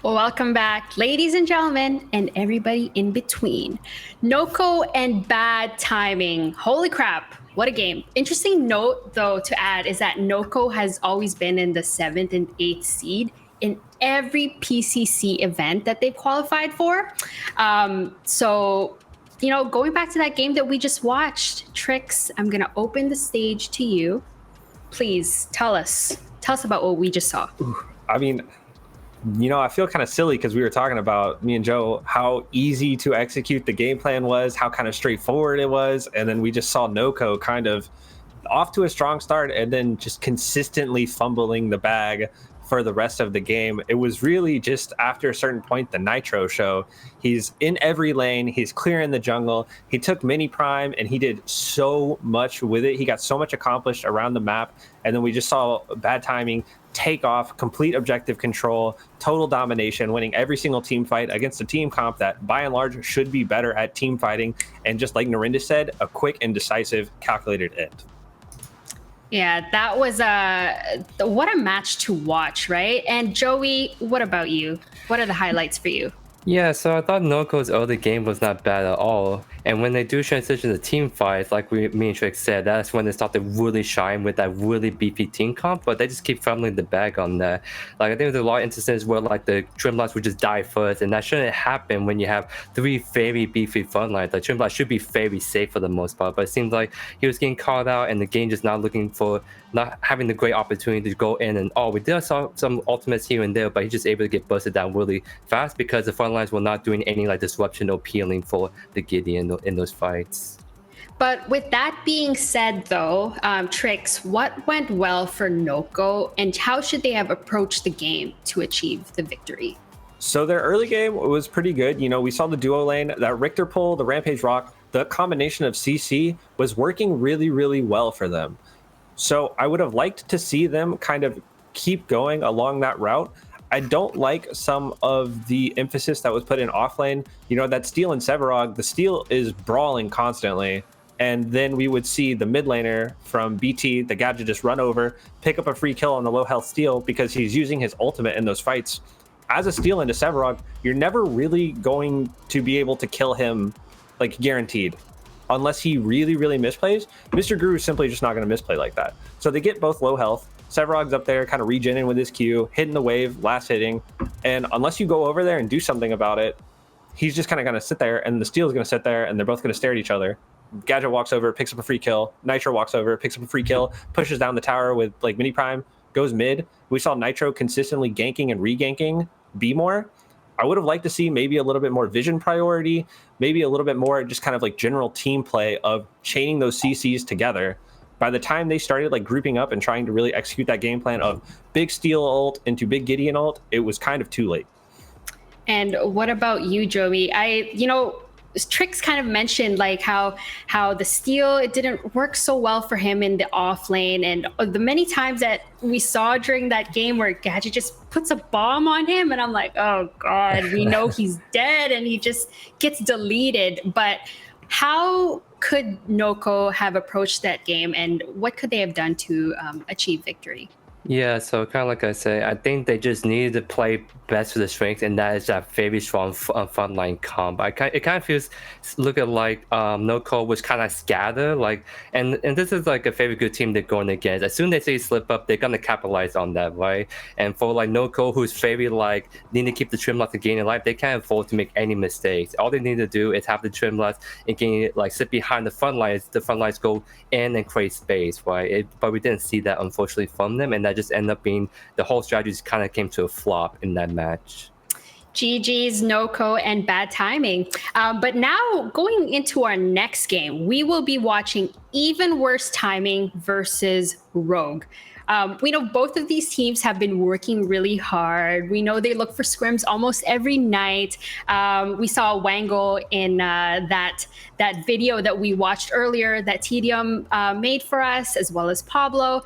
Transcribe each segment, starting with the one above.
Welcome back, ladies and gentlemen, and everybody in between. Noko and bad timing. Holy crap, what a game. Interesting note, though, to add is that Noko has always been in the 7th and 8th seed in every PCC event that they've qualified for. Going back to that game that we just watched, Trix, I'm going to open the stage to you. Please tell us about what we just saw. I mean, I feel kind of silly because we were talking about, me and Joe, how easy to execute the game plan was, how kind of straightforward it was. And then we just saw Noko kind of off to a strong start and then just consistently fumbling the bag for the rest of the game. It was really just after a certain point, the Nitro show. He's in every lane. He's clearing the jungle. He took mini prime and he did so much with it. He got so much accomplished around the map. And then we just saw bad timing, take off, complete objective control, total domination, winning every single team fight against a team comp that by and large should be better at team fighting. And just like Narinda said, a quick and decisive calculated end. Yeah, that was what a match to watch, right? And Joey, what about you? What are the highlights for you? Yeah, so I thought Noko's early game was not bad at all. And when they do transition to team fights, like me and Trix said, that's when they start to really shine with that really beefy team comp, but they just keep fumbling the bag on that. Like, I think there's a lot of instances where like the Trimlots would just die first, and that shouldn't happen when you have three very beefy front lines. Like, Trimlots should be very safe for the most part, but it seems like he was getting caught out and the game just not having the great opportunity to go in, and we did saw some ultimates here and there, but he's just able to get busted down really fast because the front lines were not doing any like disruption or peeling for the Gideon in those fights. But with that being said, though, Trix, what went well for Noko, and how should they have approached the game to achieve the victory? So their early game was pretty good. We saw the duo lane, that Richter pull, the Rampage Rock, the combination of CC was working really, really well for them. So I would have liked to see them kind of keep going along that route. I don't like some of the emphasis that was put in offlane. That steal in Sevarog, the steal is brawling constantly. And then we would see the mid laner from BT, the gadget, just run over, pick up a free kill on the low health steal because he's using his ultimate in those fights. As a steal into Sevarog, you're never really going to be able to kill him, like, guaranteed. Unless he really, really misplays. Mr. Guru is simply just not going to misplay like that. So they get both low health. Sevarog's up there kind of regenning with his Q, hitting the wave, last hitting. And unless you go over there and do something about it, he's just kind of going to sit there, and the steal is going to sit there, and they're both going to stare at each other. Gadget walks over, picks up a free kill. Nitro walks over, picks up a free kill, pushes down the tower with like mini prime, goes mid. We saw Nitro consistently ganking and re-ganking B more. I would have liked to see maybe a little bit more vision priority, maybe a little bit more just kind of like general team play of chaining those CCs together. By the time they started like grouping up and trying to really execute that game plan of big steal ult into big Gideon ult, it was kind of too late. And what about you, Joey? Trix kind of mentioned like how the steal, it didn't work so well for him in the off lane, and the many times that we saw during that game where Gadget just puts a bomb on him, and I'm like, oh god, we know he's dead, and he just gets deleted. But how could Noko have approached that game, and what could they have done to achieve victory? Yeah, so kind of like I say, I think they just needed to play best for the strength, and that is that very strong frontline comp. It kind of feels looking like Noko was kind of scattered, and this is like a very good team they're going against. As soon as they slip up, they're gonna capitalize on that, right? And for like Noko, who's very need to keep the Trimlots to gain in life, they can't afford to make any mistakes. All they need to do is have the Trimlots and gain sit behind the front lines. The front lines go in and create space, right? But we didn't see that unfortunately from them, and that just ended up being the whole strategy just kind of came to a flop in that match. GG's, Noko, and bad timing. But now going into our next game, we will be watching even worse timing versus Rogue. We know both of these teams have been working really hard. We know they look for scrims almost every night. We saw Wango in that video that we watched earlier that Tedium made for us, as well as Pablo.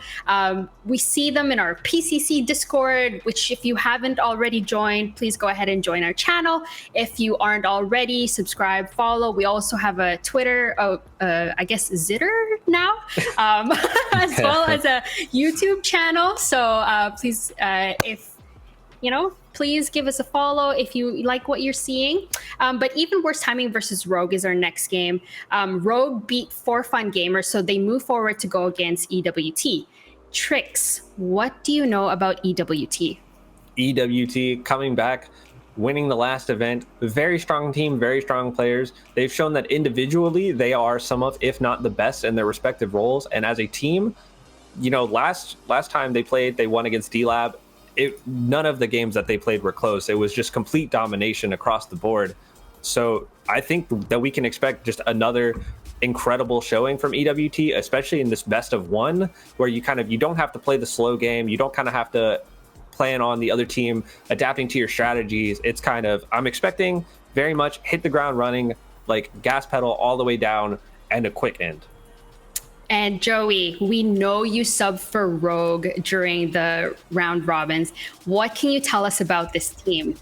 We see them in our PCC Discord, which if you haven't already joined, please go ahead and join our channel. If you aren't already, subscribe, follow. We also have a Twitter, I guess Zitter now, as well as a YouTube channel. So please, please give us a follow if you like what you're seeing. But Even Worse Timing versus Rogue is our next game. Rogue beat For Fun Gamers, so they move forward to go against EWT. Tricks, what do you know about EWT? EWT coming back, winning the last event. Very strong team, very strong players. They've shown that individually they are some of, if not the best in their respective roles. And as a team, you know, last time they played, they won against D-Lab. None of the games that they played were close. It was just complete domination across the board. So I think that we can expect just another incredible showing from EWT, especially in this best of one, where you don't have to play the slow game. You don't kind of have to plan on the other team adapting to your strategies. It's I'm expecting very much hit the ground running, like gas pedal all the way down and a quick end. And Joey, we know you subbed for Rogue during the round robins. What can you tell us about this team?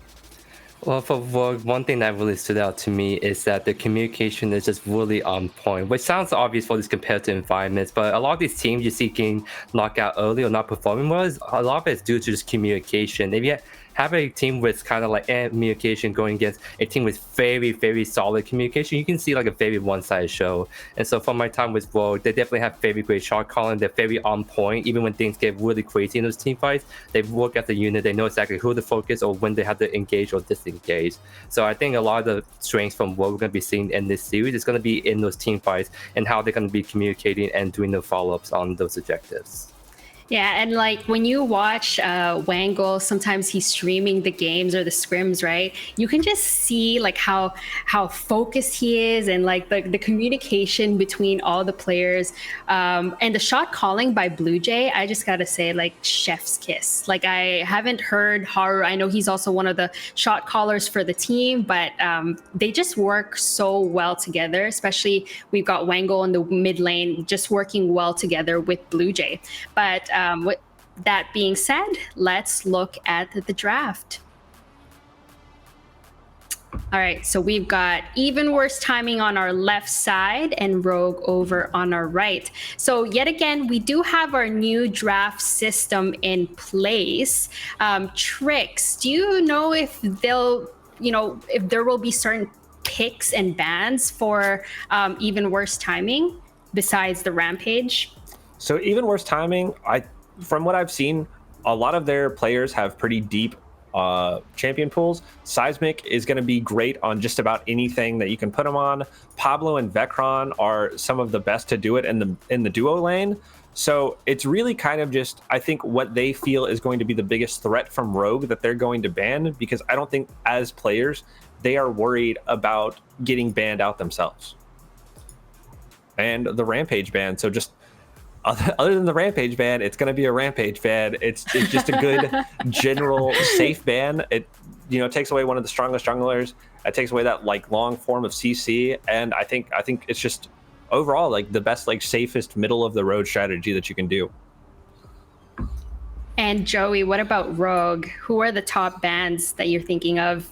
Well, for Rogue, one thing that really stood out to me is that the communication is just really on point, which sounds obvious for these competitive environments, but a lot of these teams you see getting knocked out early or not performing well, a lot of it's due to just communication. If you have a team with kind of like communication going against a team with very, very solid communication, you can see like a very one-sided show. And so from my time with Rogue, they definitely have very great shot calling. They're very on point. Even when things get really crazy in those team fights, they work as a unit. They know exactly who to focus or when they have to engage or disengage. So I think a lot of the strengths from what we're going to be seeing in this series is going to be in those team fights and how they're going to be communicating and doing the follow-ups on those objectives. Yeah, and like when you watch Wangle, sometimes he's streaming the games or the scrims, right? You can just see like how focused he is, and like the communication between all the players, and the shot calling by Blue Jay. I just gotta say, like, chef's kiss. Like, I haven't heard Haru. I know he's also one of the shot callers for the team, but they just work so well together. Especially we've got Wangle in the mid lane, just working well together with Blue Jay. But with that being said, let's look at the draft. All right, so we've got Even Worse Timing on our left side and Rogue over on our right. So yet again, we do have our new draft system in place. Tricks, do you know if if there will be certain picks and bans for Even Worse Timing besides the Rampage? So Even Worse Timing, from what I've seen, a lot of their players have pretty deep champion pools. Seismic is going to be great on just about anything that you can put them on. Pablo and Vecron are some of the best to do it in the duo lane. So it's really kind of just, I think, what they feel is going to be the biggest threat from Rogue that they're going to ban, because I don't think as players they are worried about getting banned out themselves. And the Rampage ban, so just other than the Rampage ban, it's going to be a Rampage ban. It's just a good general safe ban. It takes away one of the strongest junglers. It takes away that like long form of CC, and I think it's just overall like the best, like safest middle of the road strategy that you can do. And Joey, what about Rogue? Who are the top bans that you're thinking of?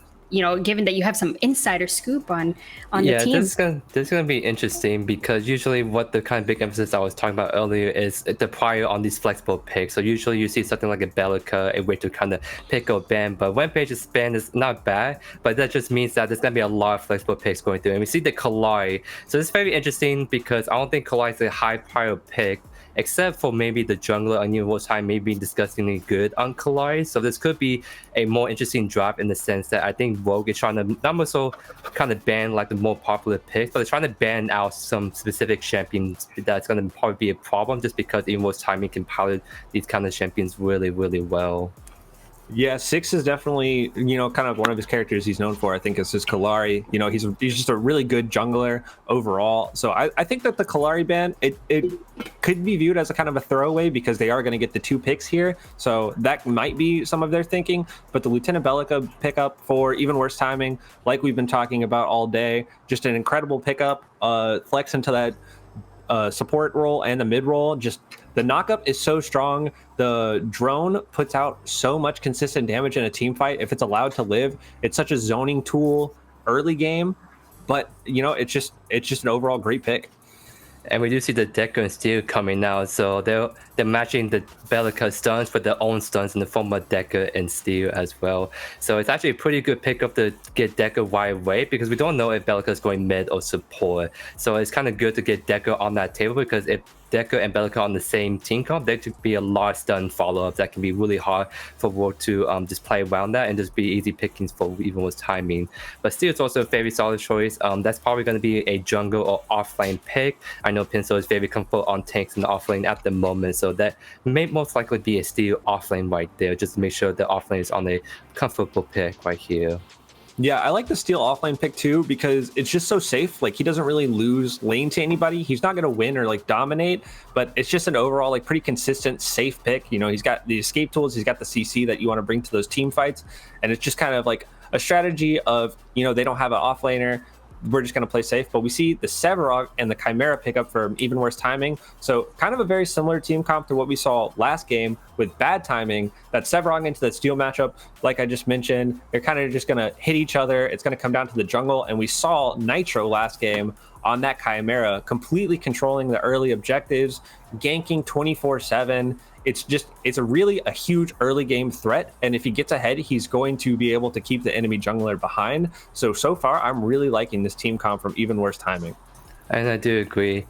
Given that you have some insider scoop on the team. Yeah, this is gonna be interesting, because usually what the kind of big emphasis I was talking about earlier is the prior on these flexible picks. So usually you see something like a Bellica, a way to kind of pick or ban. But Rampage's ban is not bad, but that just means that there's gonna be a lot of flexible picks going through. And we see the Kalari. So it's very interesting because I don't think Kalari is a high prior pick, except for maybe the jungler on Even Worse Time maybe disgustingly good on Kalari. So this could be a more interesting draft in the sense that I think Rogue is trying to not more so kind of ban like the more popular picks, but they're trying to ban out some specific champions that's going to probably be a problem, just because Even Worse Timing can pilot these kind of champions really, really well. Yeah, Six is definitely, kind of one of his characters he's known for, I think, is his Kalari. He's just a really good jungler overall. So I think that the Kalari ban, it could be viewed as a kind of a throwaway, because they are going to get the 2 picks here. So that might be some of their thinking. But the Lieutenant Bellica pickup for Even Worse Timing, like we've been talking about all day, just an incredible pickup, flex into that support role and the mid role. Just the knockup is so strong. The drone puts out so much consistent damage in a team fight if it's allowed to live. It's such a zoning tool early game, but it's just an overall great pick. And we do see the Deku and Steel coming now, so they're matching the Bellica stuns with their own stuns in the form of Deku and Steel as well. So it's actually a pretty good pickup to get Deku right away, because we don't know if Bellica is going mid or support. So it's kind of good to get Deku on that table, because if Deku and Bellica on the same team comp, there could be a lot of stun follow-ups that can be really hard for Rogue to just play around that and just be easy pickings for even with timing. But Steel is also a very solid choice. That's probably going to be a jungle or offlane pick. I know Pinsel is very comfortable on tanks in the offlane at the moment, so that may most likely be a Steel offlane right there, just to make sure the offlane is on a comfortable pick right here. Yeah, I like the Steel offlane pick too, because it's just so safe. Like, he doesn't really lose lane to anybody. He's not going to win or like dominate, but it's just an overall like pretty consistent, safe pick. You know, he's got the escape tools, he's got the CC that you want to bring to those team fights, and it's just kind of like a strategy of, you know, they don't have an offlaner, we're just going to play safe. But we see the Sevarog and the Chimera pick up for even worse timing. So kind of a very similar team comp to what we saw last game with bad timing. That Sevarog into that Steel matchup, like I just mentioned, they're kind of just going to hit each other. It's going to come down to the jungle. And we saw Nitro last game on that Chimera completely controlling the early objectives, ganking 24/7. It's a huge early game threat, and if he gets ahead, he's going to be able to keep the enemy jungler behind. So far, I'm really liking this team comp from even worse timing. And I do agree.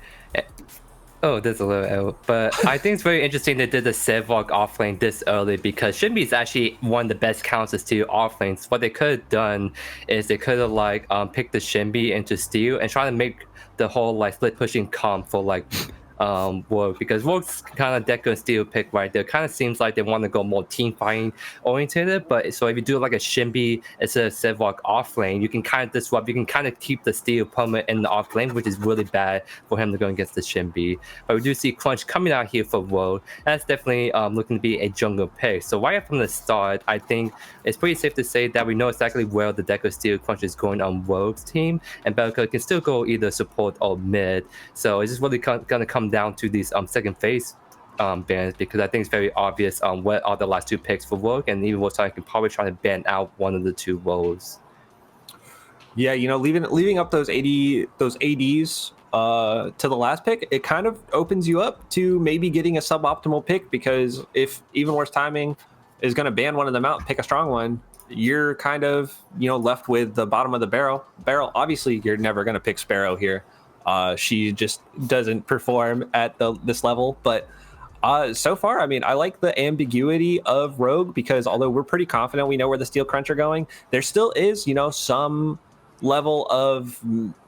Oh, there's a little error. But I think it's very interesting they did the Sevarog offlane this early, because Shinbi is actually one of the best counters to offlanes. What they could have done is they could have like picked the Shinbi into Steel and try to make the whole like split pushing comp for like Rogue, because Rogue's kind of Deku and Steel pick right there. Kind of seems like they want to go more team fighting oriented, but so if you do like a Shinbi instead of Sevarog off lane, you can kind of disrupt, you can kind of keep the Steel opponent in the off lane, which is really bad for him to go against the Shinbi. But we do see Crunch coming out here for Rogue. That's definitely looking to be a jungle pick. So right from the start, I think it's pretty safe to say that we know exactly where the Deku Steel Crunch is going on Rogue's team, and Bellica can still go either support or mid. So it's just really going to come down to these second phase bans, because I think it's very obvious what are the last two picks for Rogue, and even Wolfstar can probably try to ban out one of the two roles. Yeah, you know, leaving up those ADs to the last pick, it kind of opens you up to maybe getting a suboptimal pick, because if even worse timing is going to ban one of them out, pick a strong one, you're kind of, you know, left with the bottom of the barrel. Obviously, you're never going to pick Sparrow here. She just doesn't perform at this level. But so far, I mean, I like the ambiguity of Rogue, because although we're pretty confident we know where the Steel Crunch are going, there still is, you know, some level of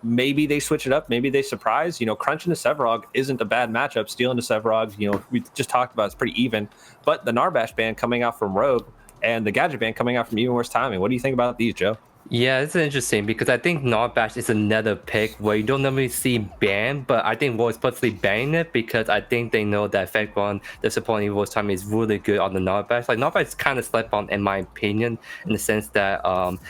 maybe they switch it up, maybe they surprise. You know, Crunch into Sevarog isn't a bad matchup. Steel into Sevarog, you know, we just talked about, it's pretty even. But the Narbash ban coming out from Rogue and the Gadget ban coming out from even worse timing. What do you think about these, Joe? Yeah, it's interesting, because I think Narbash is another pick where you don't normally see ban, but I think Rogue is purposely banning it because I think they know that Effect 1, the supporting Rogue's time, is really good on the Narbash. Like, Narbash is kind of slept on, in my opinion, in the sense that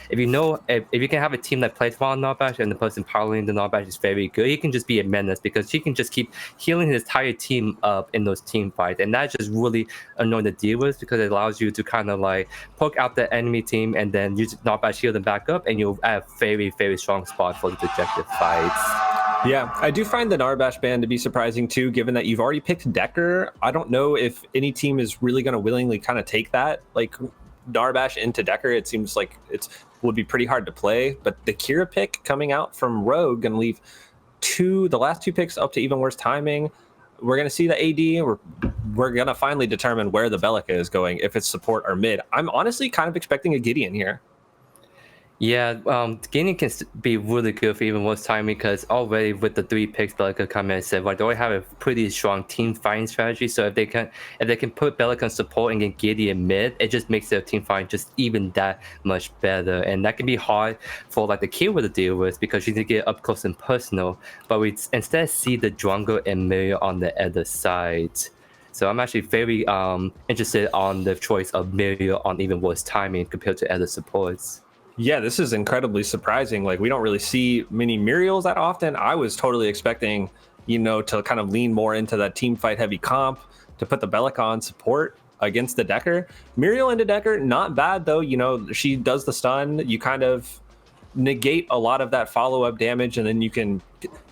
if you can have a team that plays well on Narbash and the person piloting the Narbash is very good, he can just be a menace, because he can just keep healing his entire team up in those team fights, and that's just really annoying to deal with, because it allows you to kind of like poke out the enemy team and then use Narbash heal them back up, and you'll have very, very strong spot for the objective fights. Yeah, I do find the Narbash ban to be surprising too, given that you've already picked Decker. I don't know if any team is really going to willingly kind of take that, like Narbash into Decker. It seems like it would be pretty hard to play, but the Kira pick coming out from Rogue going to leave the last two picks up to even worse timing. We're going to see the AD. We're going to finally determine where the Bellica is going, if it's support or mid. I'm honestly kind of expecting a Gideon here. Yeah, Gideon can be really good for even worse timing, because already with the 3 picks Bellica come in and said, like, they already have a pretty strong team fighting strategy. So if they can put Bellica in support and get Gideon mid, it just makes their team fighting just even that much better. And that can be hard for like the Kira to deal with, because you need to get up close and personal. But we instead see the jungle and Mirio on the other side. So I'm actually very interested on the choice of Mirio on even worse timing compared to other supports. Yeah, this is incredibly surprising. Like, we don't really see many Muriels that often. I was totally expecting, you know, to kind of lean more into that team fight heavy comp, to put the Bellica on support against the Decker. Muriel into Decker, not bad though. You know, she does the stun. You kind of negate a lot of that follow-up damage, and then you can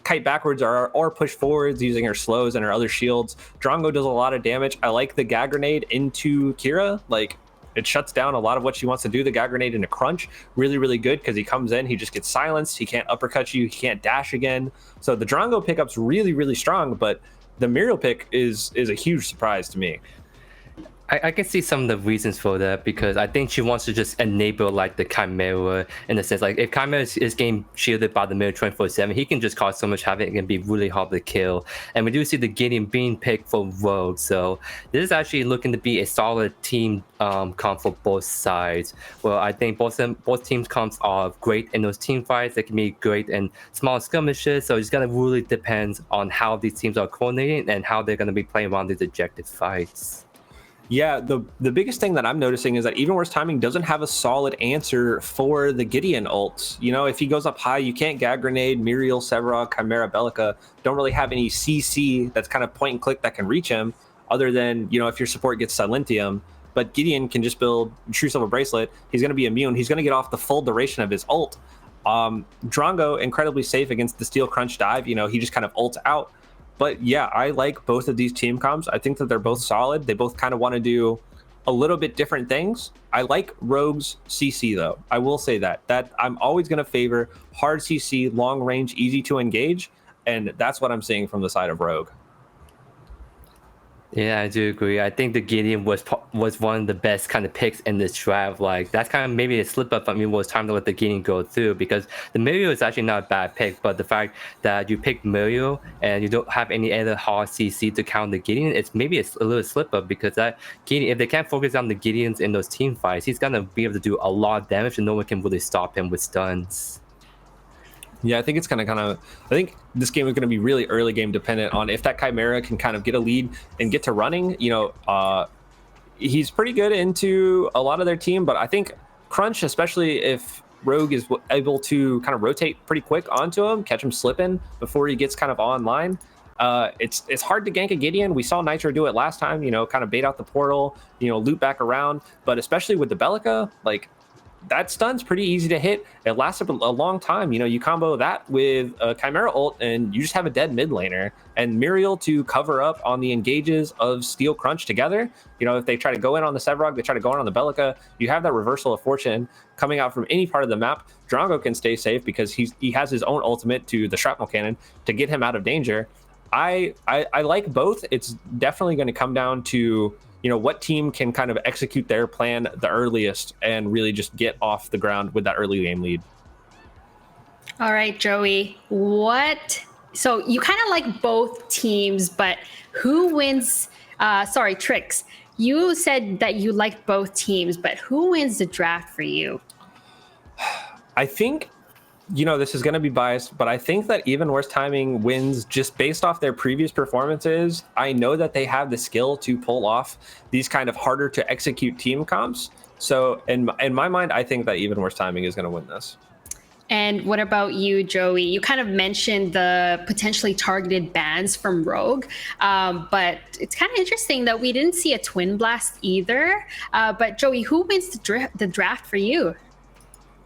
kite backwards or push forwards using her slows and her other shields. Drongo does a lot of damage. I like the Gag Grenade into Kira. Like, it shuts down a lot of what she wants to do. The Gag Grenade into Crunch, really, really good because he comes in, he just gets silenced. He can't uppercut you. He can't dash again. So the Drongo pickup's really, really strong, but the Muriel pick is a huge surprise to me. I can see some of the reasons for that because I think she wants to just enable like the Chimera in the sense like if Chimera is getting shielded by the Mirror 24/7, he can just cause so much havoc and be really hard to kill. And we do see the Gideon being picked for Rogue, so this is actually looking to be a solid team comp for both sides. Well, I think both teams comps are great in those team fights. They can be great in small skirmishes. So it's gonna really depend on how these teams are coordinating and how they're gonna be playing around these objective fights. Yeah, the biggest thing that I'm noticing is that Even Worse Timing doesn't have a solid answer for the Gideon ult. You know, if he goes up high, you can't Gag Grenade, Muriel, Sevarog, Chimera, Bellica. Don't really have any CC that's kind of point and click that can reach him, other than, you know, if your support gets Silentium. But Gideon can just build True Silver Bracelet. He's going to be immune. He's going to get off the full duration of his ult. Drongo, incredibly safe against the Steel Crunch dive. You know, he just kind of ults out. But yeah, I like both of these team comps. I think that they're both solid. They both kind of want to do a little bit different things. I like Rogue's CC though. I will say that I'm always going to favor hard CC, long range, easy to engage. And that's what I'm seeing from the side of Rogue. Yeah, I do agree. I think the Gideon was one of the best kind of picks in this draft. Like that's kind of maybe a slip up. I mean, it was time to let the Gideon go through because the Muriel is actually not a bad pick, but the fact that you pick Muriel and you don't have any other hard CC to counter the Gideon, it's maybe a little slip up because that Gideon, if they can't focus on the Gideons in those team fights, he's gonna be able to do a lot of damage and no one can really stop him with stuns. Yeah, I think it's gonna I think this game is gonna be really early game dependent on if that Chimera can kind of get a lead and get to running. You know, he's pretty good into a lot of their team, but I think Crunch, especially if Rogue is able to kind of rotate pretty quick onto him, catch him slipping before he gets kind of online. It's hard to gank a Gideon. We saw Nitro do it last time, you know, kind of bait out the portal, you know, loop back around, but especially with the Bellica, like that stun's pretty easy to hit. It lasts a long time. You know, you combo that with a Chimera ult and you just have a dead mid laner. And Muriel to cover up on the engages of Steel Crunch together. You know, if they try to go in on the Sevarog, they try to go in on the Bellica, you have that reversal of fortune coming out from any part of the map. Drongo can stay safe because he has his own ultimate to the shrapnel cannon to get him out of danger. I like both. It's definitely going to come down to, you know, what team can kind of execute their plan the earliest and really just get off the ground with that early game lead. All right, Joey, so you kind of like both teams, but who wins? Sorry, Trix, you said that you liked both teams, but who wins the draft for you? I think, you know, this is going to be biased, but I think that Even Worse Timing wins just based off their previous performances. I know that they have the skill to pull off these kind of harder to execute team comps. So in my mind, I think that Even Worse Timing is going to win this. And what about you, Joey? You kind of mentioned the potentially targeted bans from Rogue, but it's kind of interesting that we didn't see a Twin Blast either. But Joey, who wins the draft for you?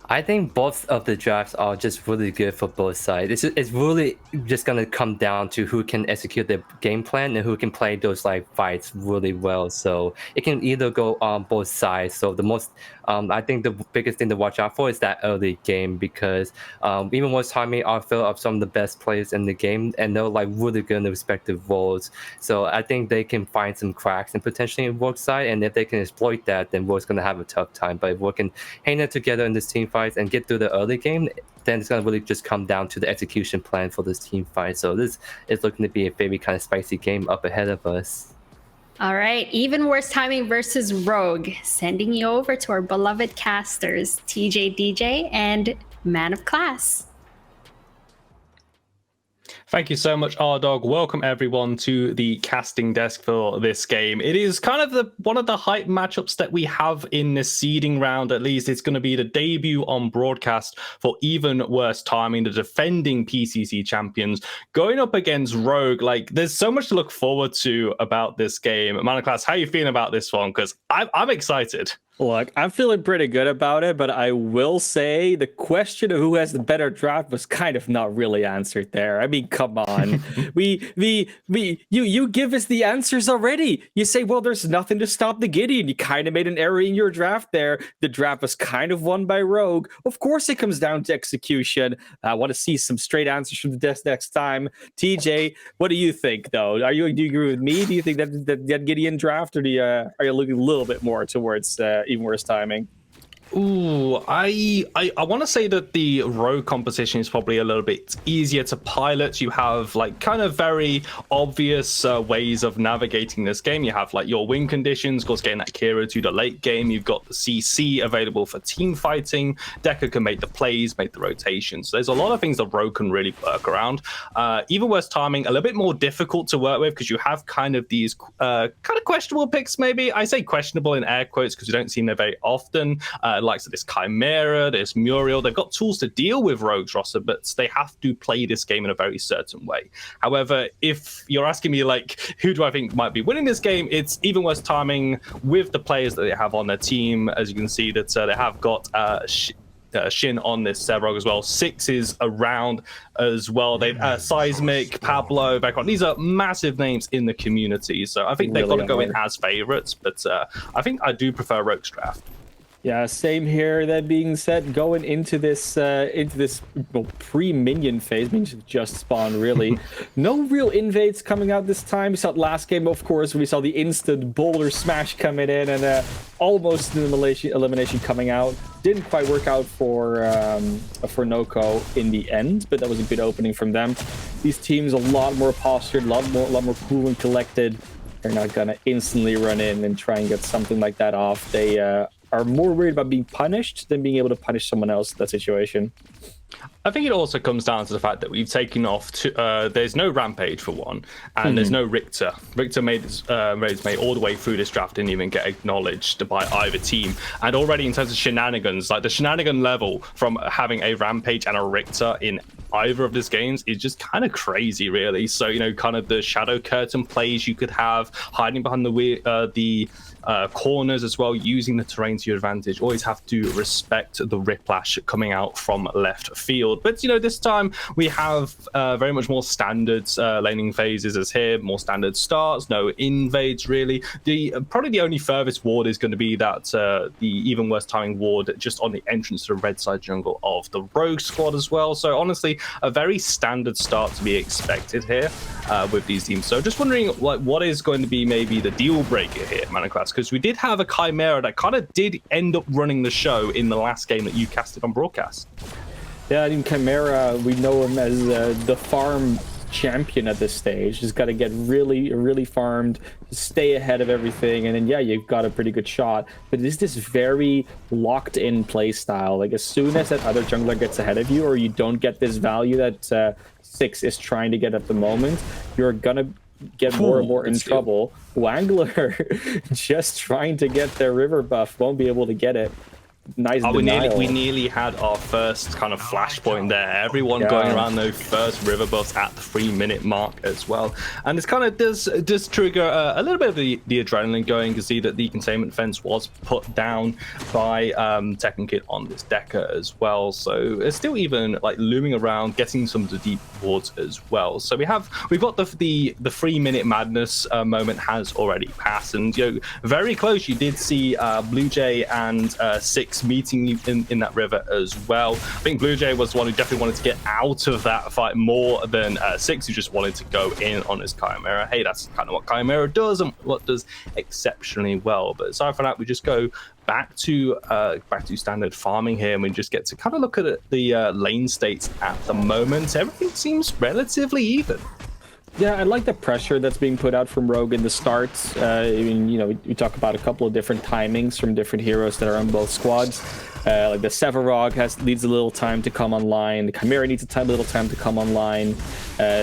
I think both of the drafts are just really good for both sides. It's really just gonna come down to who can execute the game plan and who can play those like fights really well. So it can either go on both sides. So the most, I think the biggest thing to watch out for is that early game because Even Worse Timing are filled up some of the best players in the game and they're like really good in their respective roles. So I think they can find some cracks and potentially in Rogue's side, and if they can exploit that, then Rogue's gonna have a tough time. But if Rogue can hang it together in this team fights and get through the early game, then it's going to really just come down to the execution plan for this team fight. So this is looking to be a very kind of spicy game up ahead of us. All right, Even Worse Timing versus Rogue. Sending you over to our beloved casters, TJ DJ and Man of Class. Thank you so much, R-Dog. Welcome everyone to the casting desk for this game. It is kind of one of the hype matchups that we have in this seeding round. At least it's going to be the debut on broadcast for Even Worse Timing, the defending PCC champions, going up against Rogue. Like, there's so much to look forward to about this game. Man of Class, how are you feeling about this one? Because I'm excited. Look, I'm feeling pretty good about it, but I will say the question of who has the better draft was kind of not really answered there. I mean, come on. You give us the answers already. You say, well, there's nothing to stop the Gideon. You kind of made an error in your draft there. The draft was kind of won by Rogue. Of course, it comes down to execution. I want to see some straight answers from the desk next time. TJ, what do you think, though? Do you agree with me? Do you think that Gideon draft, or are you looking a little bit more towards even worse timing? Ooh, I want to say that the rogue composition is probably a little bit easier to pilot. You have like kind of very obvious ways of navigating this game. You have like your win conditions, of course, getting that Kira to the late game. You've got the CC available for team fighting. Decker can make the plays, make the rotations. So there's a lot of things that rogue can really work around. Even worse timing, a little bit more difficult to work with because you have kind of these kind of questionable picks, maybe. I say questionable in air quotes because you don't see them very often. Likes of this Chimera, this Muriel, they've got tools to deal with Rogue's roster, but they have to play this game in a very certain way. However, if you're asking me like who do I think might be winning this game, it's even worse timing with the players that they have on their team. As you can see that they have got Shin on this Sevrog as well. Six is around as well. They Seismic, Pablo, back on. These are massive names in the community, so I think they've got to go in as favorites. But I think I do prefer Rogue's draft. Yeah, same here. That being said, going into this pre-minion phase, means just spawned really. No real invades coming out this time. We saw it last game, of course. We saw the instant boulder smash coming in and almost an elimination coming out. Didn't quite work out for Noko in the end, but that was a good opening from them. These teams a lot more postured, a lot more cool and collected. They're not gonna instantly run in and try and get something like that off. They are more worried about being punished than being able to punish someone else in that situation. I think it also comes down to the fact that we've taken off there's no Rampage for one, and there's no Richter. Richter made his way all the way through this draft, didn't even get acknowledged by either team. And already in terms of shenanigans, like the shenanigan level from having a Rampage and a Richter in either of these games is just kind of crazy, really. So, you know, kind of the shadow curtain plays you could have, hiding behind the corners as well, using the terrain to your advantage. Always have to respect the Riplash coming out from left field. But, you know, this time we have very much more standard laning phases as here, more standard starts, no invades really. Probably the only furthest ward is going to be that the even worse timing ward just on the entrance to the red side jungle of the Rogue squad as well. So honestly, a very standard start to be expected here with these teams. So just wondering what is going to be maybe the deal breaker here, Manaclass, because we did have a Chimera that kind of did end up running the show in the last game that you casted on broadcast. Yeah, I mean, Chimera, we know him as the farm champion at this stage. Just got to get really farmed, stay ahead of everything, and then, yeah, you've got a pretty good shot. But it's this very locked-in play style. Like, as soon as that other jungler gets ahead of you, or you don't get this value that Six is trying to get at the moment, you're gonna get more and more in trouble. Wangler just trying to get their river buff, won't be able to get it. Nice denial. We nearly had our first kind of flashpoint there. Everyone going around those first river buffs at the 3-minute mark as well. And it's kind of does trigger a little bit of the adrenaline going. You can see that the containment fence was put down by Tekken Kid on this Decker as well. So it's still even like looming around, getting some of the deep wards as well. So we've got the 3-minute madness moment has already passed, and you know, very close. You did see Blue Jay and Six meeting you in that river as well. I think Blue Jay was the one who definitely wanted to get out of that fight more than Six, who just wanted to go in on his Chimera. Hey, that's kind of what Chimera does and what does exceptionally well. But aside from that, we just go back to standard farming here, and we just get to kind of look at the lane states at the moment. Everything seems relatively even. Yeah, I like the pressure that's being put out from Rogue in the start. I mean, you know, we talk about a couple of different timings from different heroes that are on both squads. Like the Sevarog needs a little time to come online. The Chimera needs a little time to come online.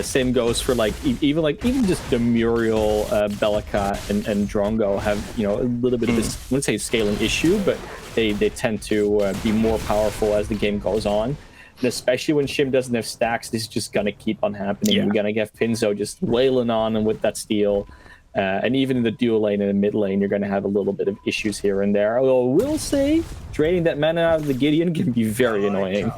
Same goes for like even just the Muriel, Bellica, and Drongo have, you know, a little bit of this, I wouldn't say scaling issue, but they tend to be more powerful as the game goes on. And especially when Shim doesn't have stacks, this is just going to keep on happening. Yeah. We're going to get Pinzo just wailing on and with that steal. And even in the duo lane and the mid lane, you're going to have a little bit of issues here and there. Although I will say, draining that mana out of the Gideon can be very annoying.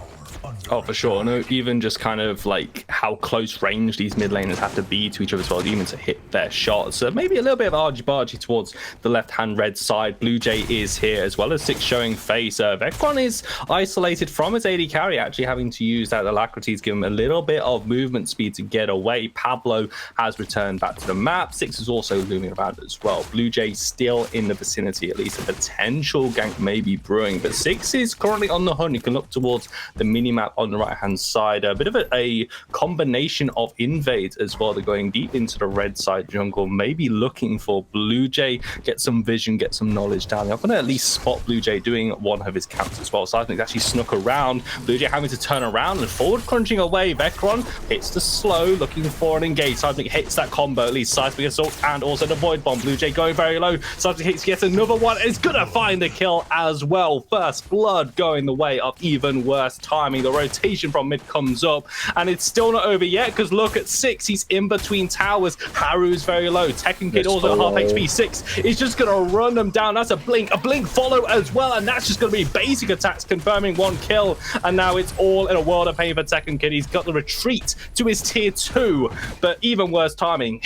Oh, for sure. No, even just kind of like how close range these mid laners have to be to each other as well, even to hit their shots. So maybe a little bit of argy-bargy towards the left-hand red side. Blue Jay is here as well as Six showing face. Vecron is isolated from his AD carry, actually having to use that alacrity to give him a little bit of movement speed to get away. Pablo has returned back to the map. Six is also looming around as well. Blue Jay still in the vicinity, at least a potential gank may be brewing, but Six is currently on the hunt. You can look towards the mini-map on the right hand side. A bit of a combination of invades as well. They're going deep into the red side jungle, maybe looking for Blue Jay, get some vision, get some knowledge down there. I'm going to at least spot Blue Jay doing one of his camps as well. Seismic's actually snuck around. Blue Jay having to turn around and forward crunching away. Vecron hits the slow, looking for an engage. Seismic hits that combo, at least Seismic assault and also the void bomb. Blue Jay going very low. Seismic hits yet another one. It's going to find the kill as well. First blood going the way of even worse timing. The rotation from mid comes up, and it's still not over yet because look at Six. He's in between towers. Haru's very low. Tekken Kid also half HP. Six is just going to run them down. That's a blink follow as well, and that's just going to be basic attacks confirming one kill. And now it's all in a world of pain for Tekken Kid. He's got the retreat to his tier 2, but even worse timing.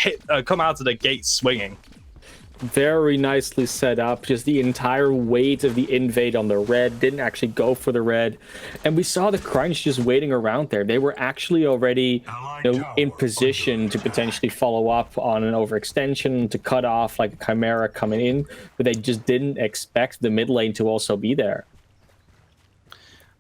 Come out of the gate swinging. Very nicely set up. Just the entire weight of the invade on the red. Didn't actually go for the red. And we saw the Crunch just waiting around there. They were actually already in position to potentially follow up on an overextension, to cut off like a Chimera coming in. But they just didn't expect the mid lane to also be there.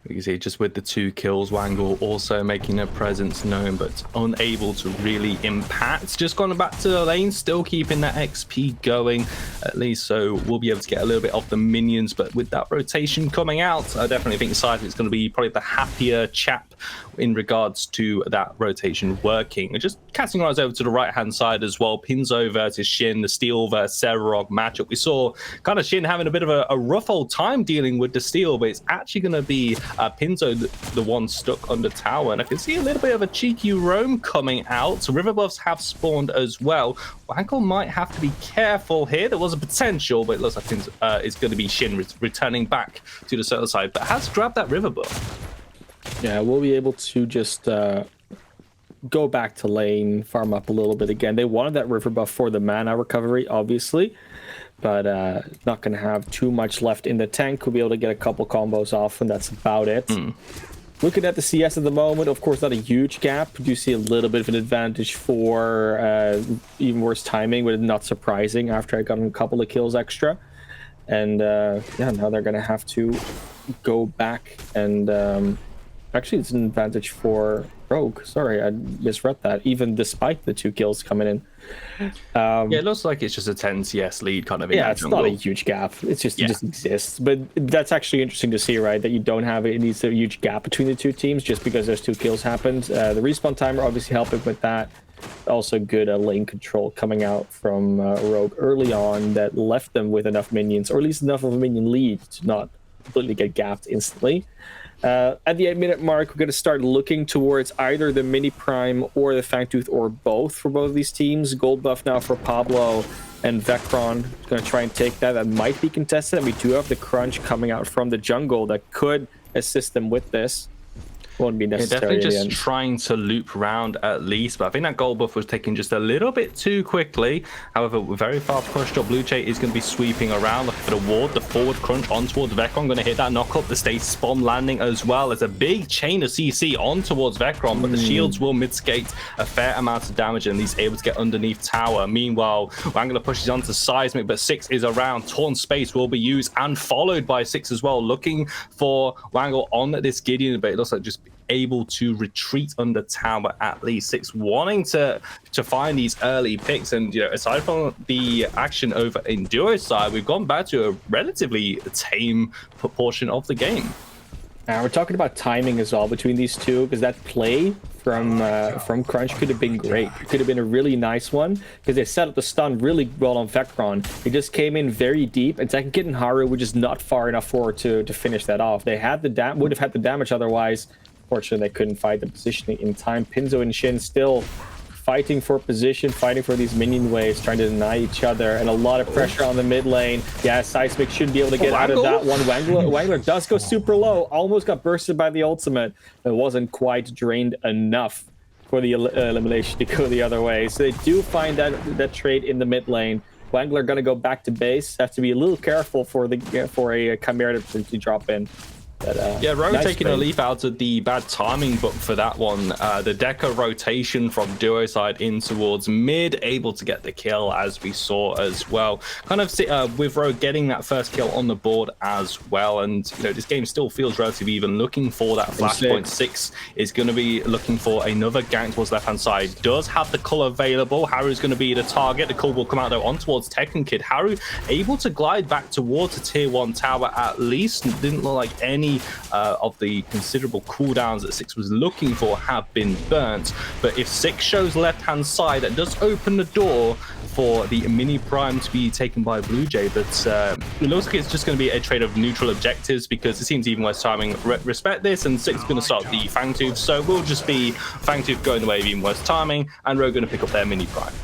You can see just with the 2 kills, Wangle also making their presence known, but unable to really impact. Just gone back to the lane, still keeping that XP going, at least, so we'll be able to get a little bit off the minions. But with that rotation coming out, I definitely think Seismic's going to be probably the happier chap in regards to that rotation working. And just casting eyes over to the right-hand side as well, Pinzo versus Shin, the Steel versus Serog matchup. We saw kind of Shin having a bit of a rough old time dealing with the Steel, but it's actually going to be Pinzo, the one stuck under tower. And I can see a little bit of a cheeky roam coming out. So river buffs have spawned as well. Wangle might have to be careful here. There was a potential, but it looks like it's going to be Shin returning back to the southern side, but has grabbed that river buff. Yeah, we'll be able to just go back to lane, farm up a little bit again. They wanted that river buff for the mana recovery, obviously, but not going to have too much left in the tank. We'll be able to get a couple combos off, and that's about it. Looking at the CS at the moment, of course, not a huge gap. We do see a little bit of an advantage for even worse timing, but not surprising after I got a couple of kills extra. And yeah, now they're going to have to go back and... Actually, it's an advantage for Rogue. Sorry, I misread that, even despite the 2 kills coming in. Yeah, it looks like it's just a 10 CS lead kind of. Yeah, it's not a huge gap. It's just, it just exists. But that's actually interesting to see, right? That you don't have it needs a huge gap between the 2 teams just because those 2 kills happened. The respawn timer obviously helping with that. Also good lane control coming out from Rogue early on that left them with enough minions, or at least enough of a minion lead to not completely get gapped instantly. At the 8-minute mark, we're going to start looking towards either the Mini Prime or the Fangtooth, or both for both of these teams. Gold buff now for Pablo and Vecron. Going to try and take that. That might be contested. And we do have the Crunch coming out from the jungle that could assist them with this. Won't be necessary. Definitely just trying to loop around at least, but I think that gold buff was taken just a little bit too quickly. However, we're very far pushed up. Blue Jay is going to be sweeping around, looking for the ward. The forward crunch on towards Vecron, going to hit that knock up. The stage spawn landing as well. There's a big chain of CC on towards Vecron, but the shields will mitigate a fair amount of damage, and he's able to get underneath tower. Meanwhile, Wangler pushes onto Seismic, but Six is around. Torn space will be used and followed by Six as well, looking for Wangle on this Gideon, but it looks like just able to retreat under tower at least. Six wanting to find these early picks, and you know, aside from the action over in duo side, we've gone back to a relatively tame proportion of the game. We're talking about timing as well between these two, because that play from Crunch could have been great. It could have been a really nice one, because they set up the stun really well on Vecron. It just came in very deep, and Tekken Kid and Haru were just not far enough forward to finish that off. They had the would have had the damage otherwise. Fortunately, they couldn't find the positioning in time. Pinzo and Shin still fighting for position, fighting for these minion waves, trying to deny each other, and a lot of pressure on the mid lane. Yeah, Seismic should be able to get out of that one. Wangler does go super low, almost got bursted by the ultimate. It wasn't quite drained enough for the elimination to go the other way. So they do find that trade in the mid lane. Wangler gonna go back to base. Have to be a little careful for a Chimera to drop in. But, yeah, Rogue nice taking trade. a leaf out of the bad timing book for that one. The Deco rotation from duo side in towards mid, able to get the kill as we saw as well. Kind of with Rogue getting that first kill on the board as well. And you know, this game still feels relatively even. Looking for that flashpoint. Six is going to be looking for another gank towards left hand side. Does have the cull available. Haru's going to be the target. The cull will come out though on towards Tekken Kid. Haru able to glide back towards a tier 1 tower at least. Didn't look like any of the considerable cooldowns that Six was looking for have been burnt. But if Six shows left hand side, that does open the door for the mini prime to be taken by Blue Jay. But it looks like it's just going to be a trade of neutral objectives, because it seems even worse timing respect this, and Six is going to start the Fangtooth, so we'll just be Fangtooth going the way of even worse timing, and Rogue going to pick up their mini prime.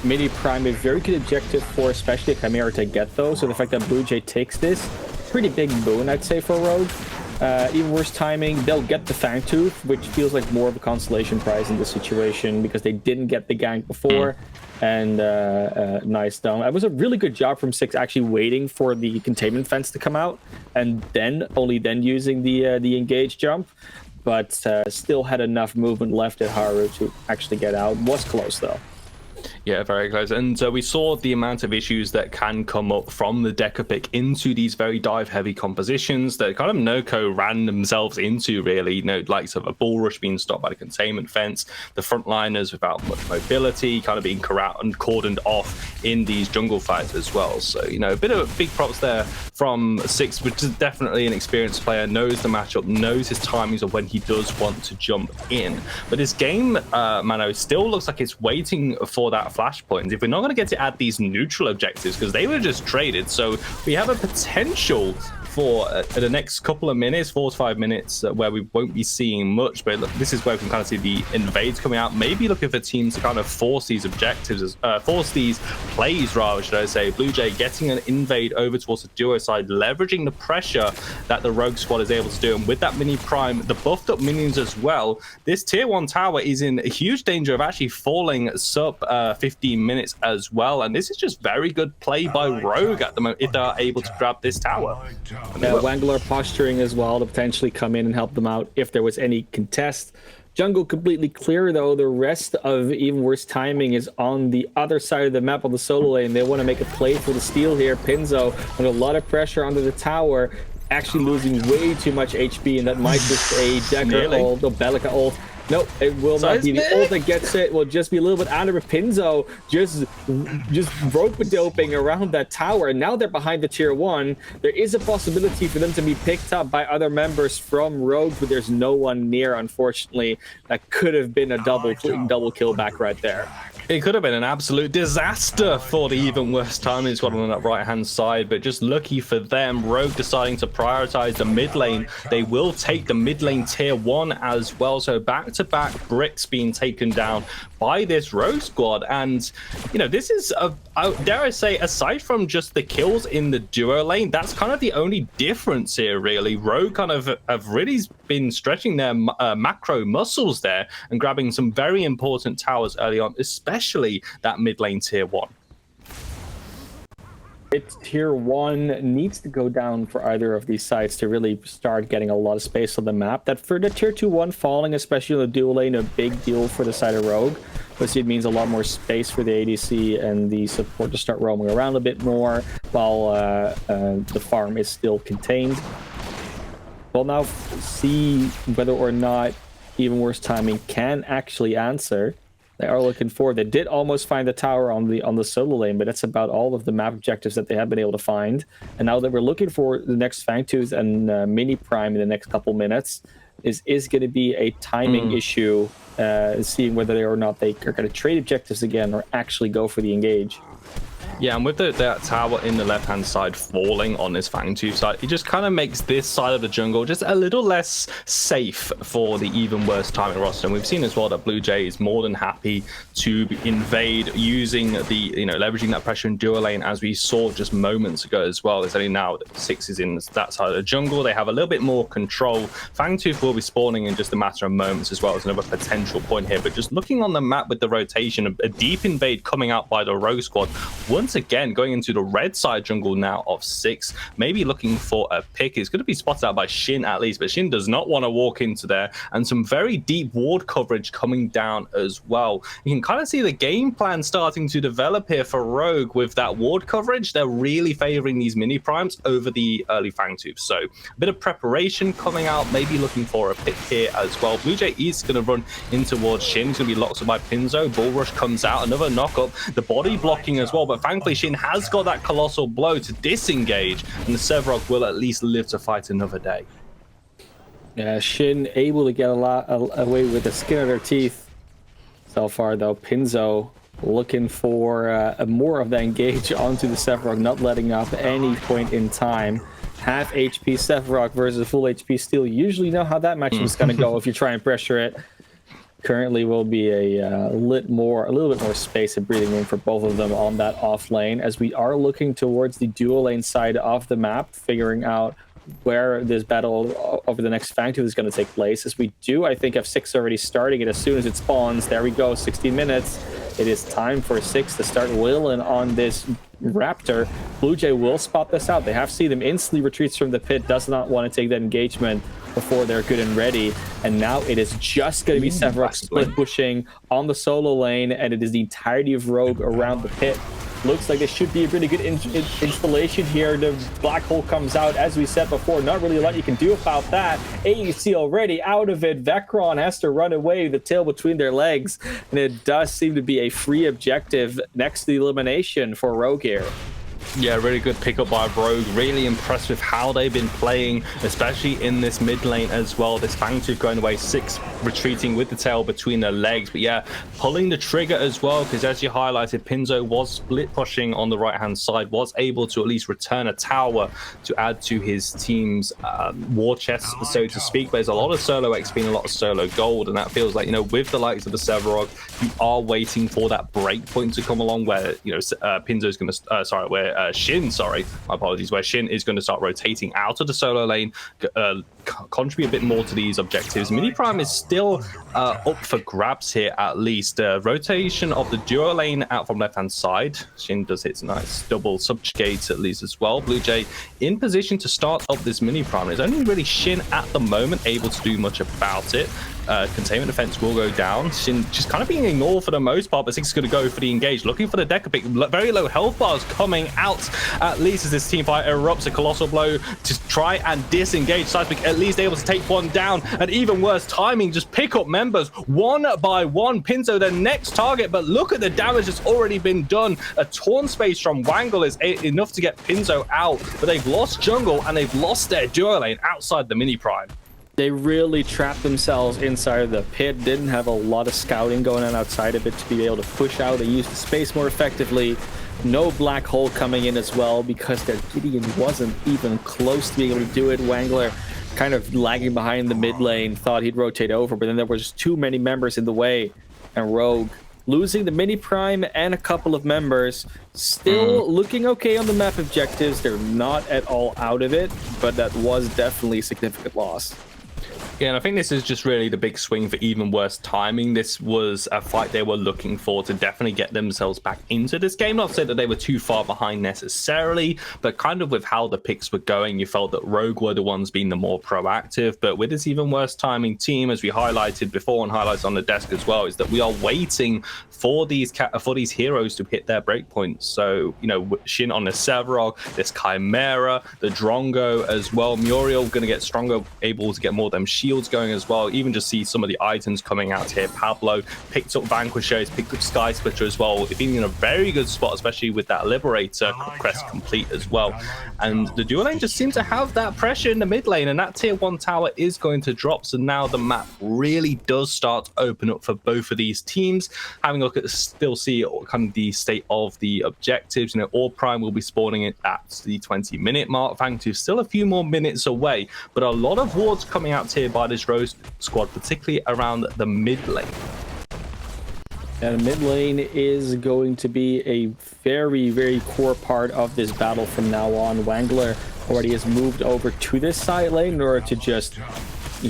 Mini prime, a very good objective for especially a Chimera to get though, so the fact that Blue Jay takes this, pretty big boon I'd say for Rogue. Even worse timing, they'll get the Fangtooth, which feels like more of a consolation prize in this situation, because they didn't get the gank before. And nice down. It was a really good job from Six actually waiting for the containment fence to come out, and then only then using the engage jump, but still had enough movement left at Haru to actually get out. Was close though. Yeah, very close. And we saw the amount of issues that can come up from the Deca pick into these very dive-heavy compositions that kind of Noko ran themselves into, really. You know, likes of a bull rush being stopped by the containment fence, the frontliners without much mobility, kind of being cordoned off in these jungle fights as well. So, you know, a bit of big props there from Six, which is definitely an experienced player, knows the matchup, knows his timings of when he does want to jump in. But this game, Mano, still looks like it's waiting for that flashpoint. If we're not going to get to add these neutral objectives, because they were just traded, so we have a potential for the next couple of minutes, 4 to 5 minutes, where we won't be seeing much. But look, this is where we can kind of see the invades coming out, maybe looking for teams to kind of force these objectives, force these plays rather, should I say. Blue Jay getting an invade over towards the duo side, leveraging the pressure that the Rogue squad is able to do, and with that mini prime, the buffed up minions as well, this tier 1 tower is in a huge danger of actually falling sub 15 minutes as well. And this is just very good play by Rogue at the moment if they're able to grab this tower. Wangler posturing as well to potentially come in and help them out if there was any contest. Jungle completely clear though. The rest of even worse timing is on the other side of the map on the solo lane. They want to make a play for the steal here. Pinzo with a lot of pressure onto the tower, actually losing way too much HP, and that might just a Decker ult, the Belica ult. Nope, it will not be the ult that gets it. Will just be a little bit out of Pinzo, just rope-a-doping around that tower. And now they're behind the tier 1. There is a possibility for them to be picked up by other members from Rogue, but there's no one near, unfortunately. That could have been a double kill back right there. It could have been an absolute disaster for the even worse timing squad on that right-hand side, but just lucky for them, Rogue deciding to prioritize the mid lane. They will take the mid lane tier 1 as well, so back-to-back bricks being taken down by this Rogue squad. And, you know, this is, dare I say, aside from just the kills in the duo lane, that's kind of the only difference here, really. Rogue kind of have really been stretching their macro muscles there and grabbing some very important towers early on, especially that mid lane tier 1. It's tier 1 needs to go down for either of these sides to really start getting a lot of space on the map. That for the tier 2-1 falling, especially in the dual lane, a big deal for the side of Rogue. But it means a lot more space for the ADC and the support to start roaming around a bit more, while the farm is still contained. We'll now see whether or not even worse timing can actually answer. They are looking forward. They did almost find the tower on the solo lane, but that's about all of the map objectives that they have been able to find. And now that we're looking for the next Fangtooth and mini prime in the next couple minutes, is going to be a timing issue, seeing whether or not they are going to trade objectives again or actually go for the engage. Yeah, and with that tower in the left-hand side falling on this Fangtooth side, it just kind of makes this side of the jungle just a little less safe for the even worse timing roster. And we've seen as well that Blue Jay is more than happy to invade using the, leveraging that pressure in duo lane, as we saw just moments ago as well. There's only now that 6 is in that side of the jungle. They have a little bit more control. Fangtooth will be spawning in just a matter of moments as well as another potential point here. But just looking on the map with the rotation, a deep invade coming out by the Rogue squad. Once again, going into the red side jungle now of 6, maybe looking for a pick. It's going to be spotted out by Shin at least, but Shin does not want to walk into there, and some very deep ward coverage coming down as well. You can kind of see the game plan starting to develop here for Rogue with that ward coverage. They're really favoring these mini primes over the early Fangtooth. So a bit of preparation coming out, maybe looking for a pick here as well. Blue Jay is going to run in towards Shin. He's going to be locked up by Pinzo. Bull Rush comes out, another knock up, the body blocking as well, but thankfully Shin has got that colossal blow to disengage, and the Sevarog will at least live to fight another day. Yeah, Shin able to get a lot away with the skin of their teeth so far, though. Pinzo looking for more of the engage onto the Sevarog, not letting up any point in time. Half HP Sevarog versus full HP Steel. Usually know how that matchup is going to go if you try and pressure it. Currently will be a little bit more space and breathing room for both of them on that off lane, as we are looking towards the dual lane side of the map, figuring out where this battle over the next Fangtooth is going to take place. As we do, I think, have 6 already starting it as soon as it spawns. There we go, 16 minutes. It is time for 6 to start wheeling on this Raptor. Blue Jay will spot this out. They have seen him, instantly retreats from the pit, does not want to take that engagement before they're good and ready. And now it is just going to be Sevarog split pushing on the solo lane, and it is the entirety of Rogue around the pit. Looks like this should be a really good installation here. The black hole comes out, as we said before. Not really a lot you can do about that. AUC already out of it. Vecron has to run away with the tail between their legs. And it does seem to be a free objective next to the elimination for Rogue here. Yeah, really good pickup by Rogue. Really impressed with how they've been playing, especially in this mid lane as well. This Fangtooth going away, 6 retreating with the tail between their legs. But yeah, pulling the trigger as well, because as you highlighted, Pinzo was split pushing on the right-hand side, was able to at least return a tower to add to his team's war chest, so to speak. But there's a lot of solo XP and a lot of solo gold, and that feels like, with the likes of the Sevarog, you are waiting for that break point to come along where, Pinzo's going to, Shin, my apologies, where Shin is going to start rotating out of the solo lane, contribute a bit more to these objectives. Mini Prime is still up for grabs here, at least. Rotation of the duo lane out from left-hand side. Shin does hit a nice double subjugate at least as well. Blue Jay in position to start up this Mini Prime. There's only really Shin at the moment able to do much about it. Containment defense will go down. Shin just kind of being ignored for the most part, but Six is going to go for the engage, looking for the Deca pick. Very low health bars coming out, at least, as this team fight erupts. A colossal blow to try and disengage. Seismic at least able to take one down, and even worse timing, just pick up members one by one. Pinzo their next target, but look at the damage that's already been done. A torn space from Wangle is enough to get Pinzo out, but they've lost jungle and they've lost their duo lane outside the Mini Prime. They really trapped themselves inside of the pit, didn't have a lot of scouting going on outside of it to be able to push out. They used the space more effectively. No black hole coming in as well, because their Gideon wasn't even close to being able to do it. Wangler kind of lagging behind the mid lane, thought he'd rotate over, but then there was just too many members in the way. And Rogue losing the Mini Prime and a couple of members, still looking okay on the map objectives. They're not at all out of it, but that was definitely a significant loss. Yeah, and I think this is just really the big swing for even worse timing. This was a fight they were looking for to definitely get themselves back into this game. Not to say that they were too far behind necessarily, but kind of with how the picks were going, you felt that Rogue were the ones being the more proactive. But with this even worse timing team, as we highlighted before and highlights on the desk as well, is that we are waiting for these heroes to hit their breakpoints. So, Shin on the Sevarog, this Chimera, the Drongo as well. Muriel going to get stronger, able to get more of them shields shields going as well. Even just see some of the items coming out here. Pablo picked up Vanquisher, he's picked up Sky Splitter as well. Being in a very good spot, especially with that Liberator crest complete as well. And the dual lane just seems to have that pressure in the mid lane, and that tier 1 tower is going to drop. So now the map really does start to open up for both of these teams. Having a look at still see kind of the state of the objectives. You know, All Prime will be spawning it at the 20-minute mark. Fangtu still a few more minutes away, but a lot of wards coming out here by this Rose squad, particularly around the mid lane. And mid lane is going to be a very, very core part of this battle from now on. Wangler already has moved over to this side lane in order to just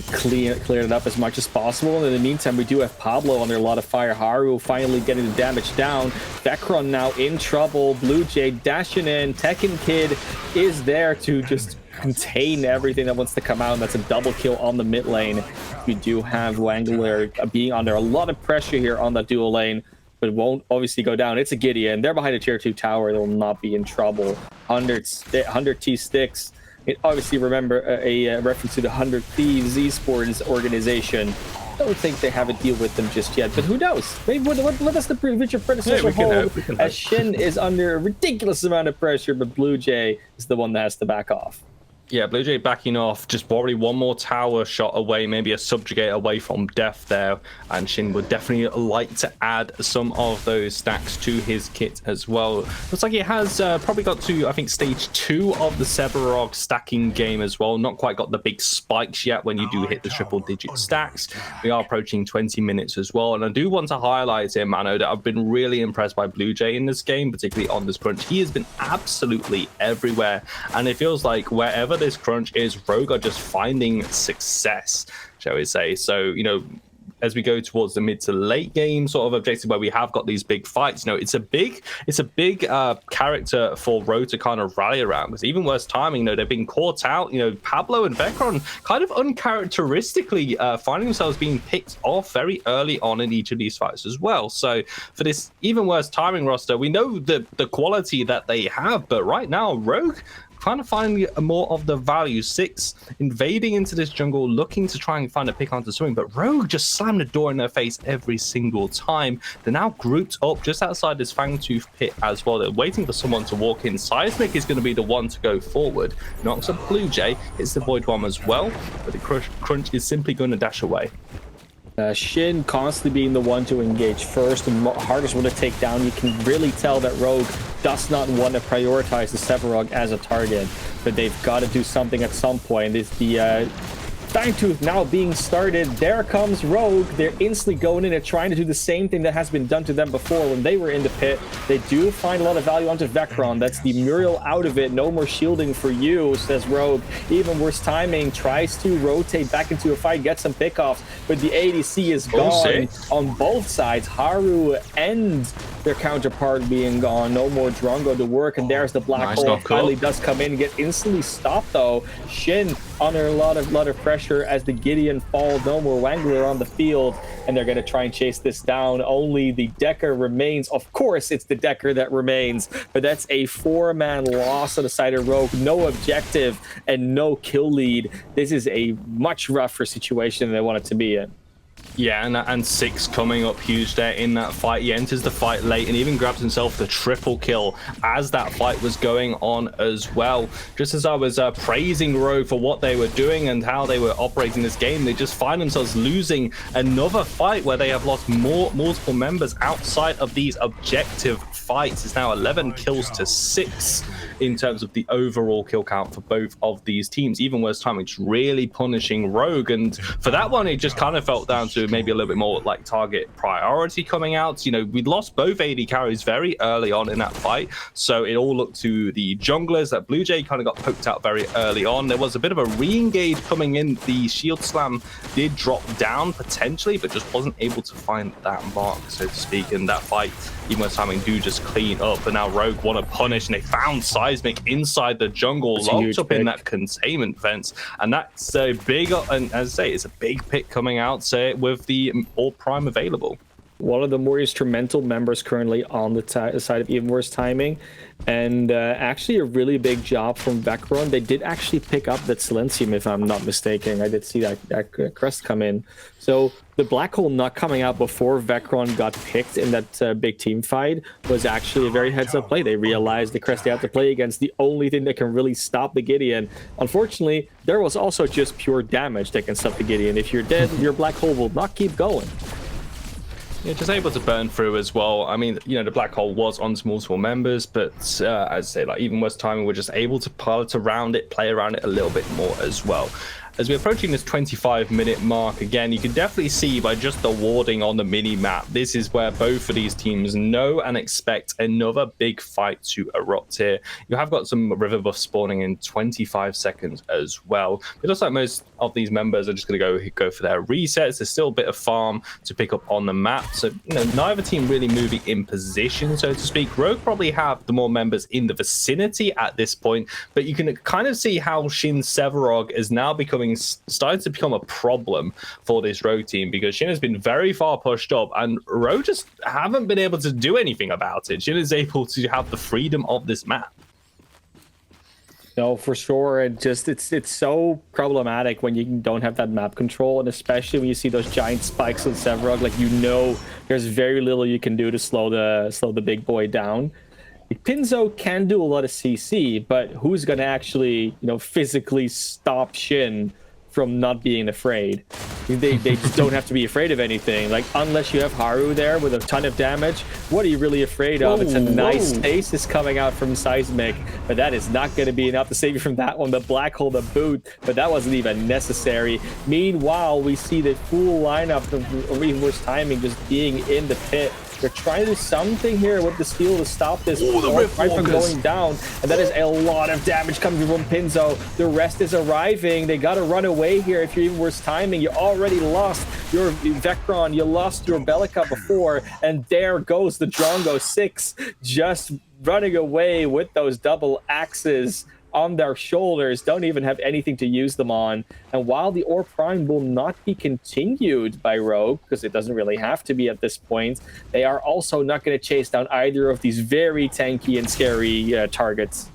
clear it up as much as possible. And in the meantime, we do have Pablo under a lot of fire. Haru finally getting the damage down. Vecron now in trouble. Blue Jay dashing in. Tekken Kid is there to just contain everything that wants to come out, and that's a double kill on the mid lane. We do have Wangler being under a lot of pressure here on the dual lane, but won't obviously go down. It's a Gideon. They're behind a tier 2 tower. They'll not be in trouble. 100 T sticks. It obviously remember a reference to the 100 Thieves esports organization. I don't think they have a deal with them just yet, but who knows? Maybe let us the future predecessor hold, as Shin is under a ridiculous amount of pressure, but Blue Jay is the one that has to back off. Yeah, Blue Jay backing off, just probably one more tower shot away, maybe a subjugate away from death there. And Shin would definitely like to add some of those stacks to his kit as well. Looks like he has probably got to, I think, stage 2 of the Sevarog stacking game as well. Not quite got the big spikes yet when you do hit the triple-digit stacks. We are approaching 20 minutes as well. And I do want to highlight here, Mano, that I've been really impressed by Blue Jay in this game, particularly on this crunch. He has been absolutely everywhere. And it feels like wherever this crunch is, Rogue are just finding success, shall we say. So, you know, as we go towards the mid to late game sort of objective where we have got these big fights, you know, it's a big character for Rogue to kind of rally around, because even worse timing, you know, they've been caught out. You know, Pablo and Vecron kind of uncharacteristically finding themselves being picked off very early on in each of these fights as well. So for this even worse timing roster, we know the quality that they have, but right now Rogue kind of finding more of the value. Six invading into this jungle, looking to try and find a pick onto swing, but Rogue just slammed the door in their face every single time. They're now grouped up just outside this Fangtooth pit as well. They're waiting for someone to walk in. Seismic is going to be the one to go forward. Knocks up Blue Jay. It's the Void Bomb as well, but the Crunch is simply going to dash away. Shin constantly being the one to engage first and hardest one to take down. You can really tell that Rogue does not want to prioritize the Sevarog as a target, but they've got to do something at some point. It's the Fangtooth now being started. There comes Rogue. They're instantly going in and trying to do the same thing that has been done to them before when they were in the pit. They do find a lot of value onto Vecron. That's the Muriel out of it. No more shielding for you, says Rogue. Even worse timing. Tries to rotate back into a fight, get some pickoffs, but the ADC is gone on both sides. Haru and their counterpart being gone. No more Drongo to work, and there's the black hole. Finally does come in, get instantly stopped though. Shin under a lot of pressure as the Gideon falls. No more Wangler on the field, and they're going to try and chase this down. Only the Decker remains. Of course, it's the Decker that remains, but that's a 4-man loss on the side of Rogue. No objective and no kill lead. This is a much rougher situation than they want it to be in. Yeah, and Six coming up huge there in that fight. He enters the fight late and even grabs himself the triple kill as that fight was going on as well. Just as I was praising Rogue for what they were doing and how they were operating this game, they just find themselves losing another fight where they have lost multiple members outside of these objective fights. It's now 11 kills to 6 in terms of the overall kill count for both of these teams. Even worse timing, it's really punishing Rogue, and for that one it just kind of felt down to maybe a little bit more like target priority coming out. You know, we lost both AD carries very early on in that fight, so it all looked to the junglers. That Blue Jay kind of got poked out very early on. There was a bit of a re-engage coming in. The shield slam did drop down potentially, but just wasn't able to find that mark, so to speak, in that fight. Even worse timing do just clean up, but now Rogue want to punish, and they found Seismic inside the jungle, locked up in that containment fence, and that's a big, and as I say, it's a big pick coming out with the All Prime available. one of the more instrumental members currently on the side of even worse timing. And actually a really big job from Vecron. They did actually pick up that Silencium, if I'm not mistaken. I did see that crest come in. So the Black Hole not coming out before Vecron got picked in that big team fight was actually a very heads-up play. They realized the crest they had to play against the only thing that can really stop the Gideon. Unfortunately, there was also just pure damage that can stop the Gideon. If you're dead, your Black Hole will not keep going. Yeah, just able to burn through as well. I mean, you know, the Black Hole was on multiple members, but as I say, like even worse timing, we're just able to pilot around it, play around it a little bit more as well. As we're approaching this 25-minute mark, again, you can definitely see by just the warding on the mini-map, this is where both of these teams know and expect another big fight to erupt here. You have got some river buff spawning in 25 seconds as well. It looks like most of these members are just going to go for their resets. There's still a bit of farm to pick up on the map. So, you know, neither team really moving in position, so to speak. Rogue probably have the more members in the vicinity at this point, but you can kind of see how Shin Severog is now starting to become a problem for this Rogue team, because Shin has been very far pushed up and Rogue just haven't been able to do anything about it. Shin is able to have the freedom of this map. No, for sure. It's so problematic when you don't have that map control, and especially when you see those giant spikes on Severog. Like, you know, there's very little you can do to slow the big boy down. Pinzo can do a lot of CC, but who's going to actually, you know, physically stop Shin from not being afraid? They just don't have to be afraid of anything. Like, unless you have Haru there with a ton of damage, what are you really afraid of? It's a nice stasis coming out from Seismic, but that is not going to be enough to save you from that one. The Black Hole, the boot, but that wasn't even necessary. Meanwhile, we see the full lineup of even worse timing just being in the pit. They're trying to do something here with the steel to stop this right from going down, and that is a lot of damage coming from Pinzo. The rest is arriving. They got to run away here. If you're even worse timing, you already lost your Vecron, you lost your Bellica before, and there goes the Drongo 6 just running away with those double axes on their shoulders, don't even have anything to use them on. And while the Ore Prime will not be continued by Rogue, because it doesn't really have to be at this point, they are also not going to chase down either of these very tanky and scary targets.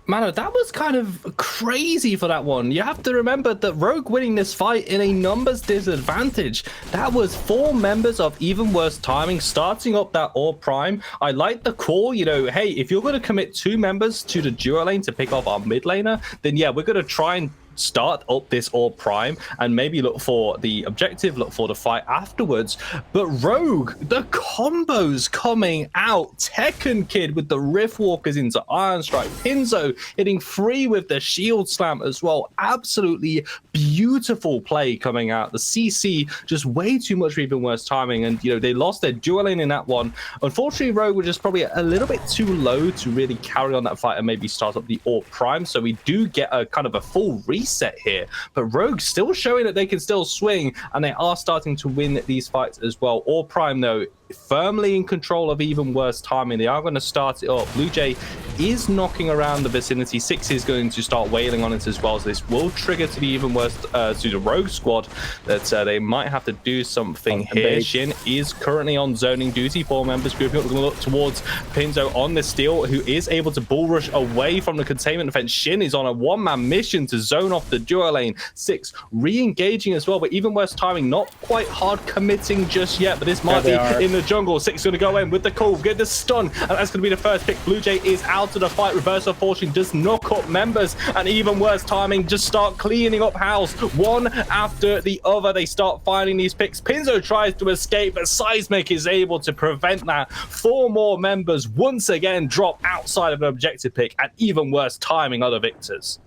Mano, that was kind of crazy for that one. You have to remember that Rogue winning this fight in a numbers disadvantage. That was 4 members of even worse timing starting up that Ore Prime. I like the call, you know, hey, if you're going to commit 2 members to the duo lane to pick off our mid laner, then yeah, we're going to try and start up this Ore Prime and maybe look for the objective, look for the fight afterwards. But Rogue, the combos coming out. Tekken Kid with the Rift Walkers into Iron Strike. Pinzo hitting 3 with the Shield Slam as well. Absolutely beautiful play coming out. The CC just way too much for even worse timing, and you know, they lost their dual lane in that one. Unfortunately, Rogue was just probably a little bit too low to really carry on that fight and maybe start up the Ore Prime, so we do get a kind of a full reset here. But Rogue still showing that they can still swing, and they are starting to win these fights as well. Ore Prime, though, firmly in control of even worse timing. They are going to start it up. Blue Jay is knocking around the vicinity. 6 is going to start wailing on it as well, so this will trigger to be even worse to the Rogue squad, that they might have to do something here. Shin is currently on zoning duty. 4 members grouping up. We're going to look towards Pinzo on the steal, who is able to bull rush away from the containment defense. Shin is on a one-man mission to zone off the duo lane. 6 re-engaging as well, but even worse timing, not quite hard committing just yet, but this might be in the jungle. 6 going to go in with the call, get the stun, and that's going to be the first pick. Blue Jay is out of the fight. Reverse of Fortune does knock up members, and even worse timing, just start cleaning up house. One after the other, they start finding these picks. Pinzo tries to escape, but Seismic is able to prevent that. 4 more members once again drop outside of an objective pick, and even worse timing are the victors.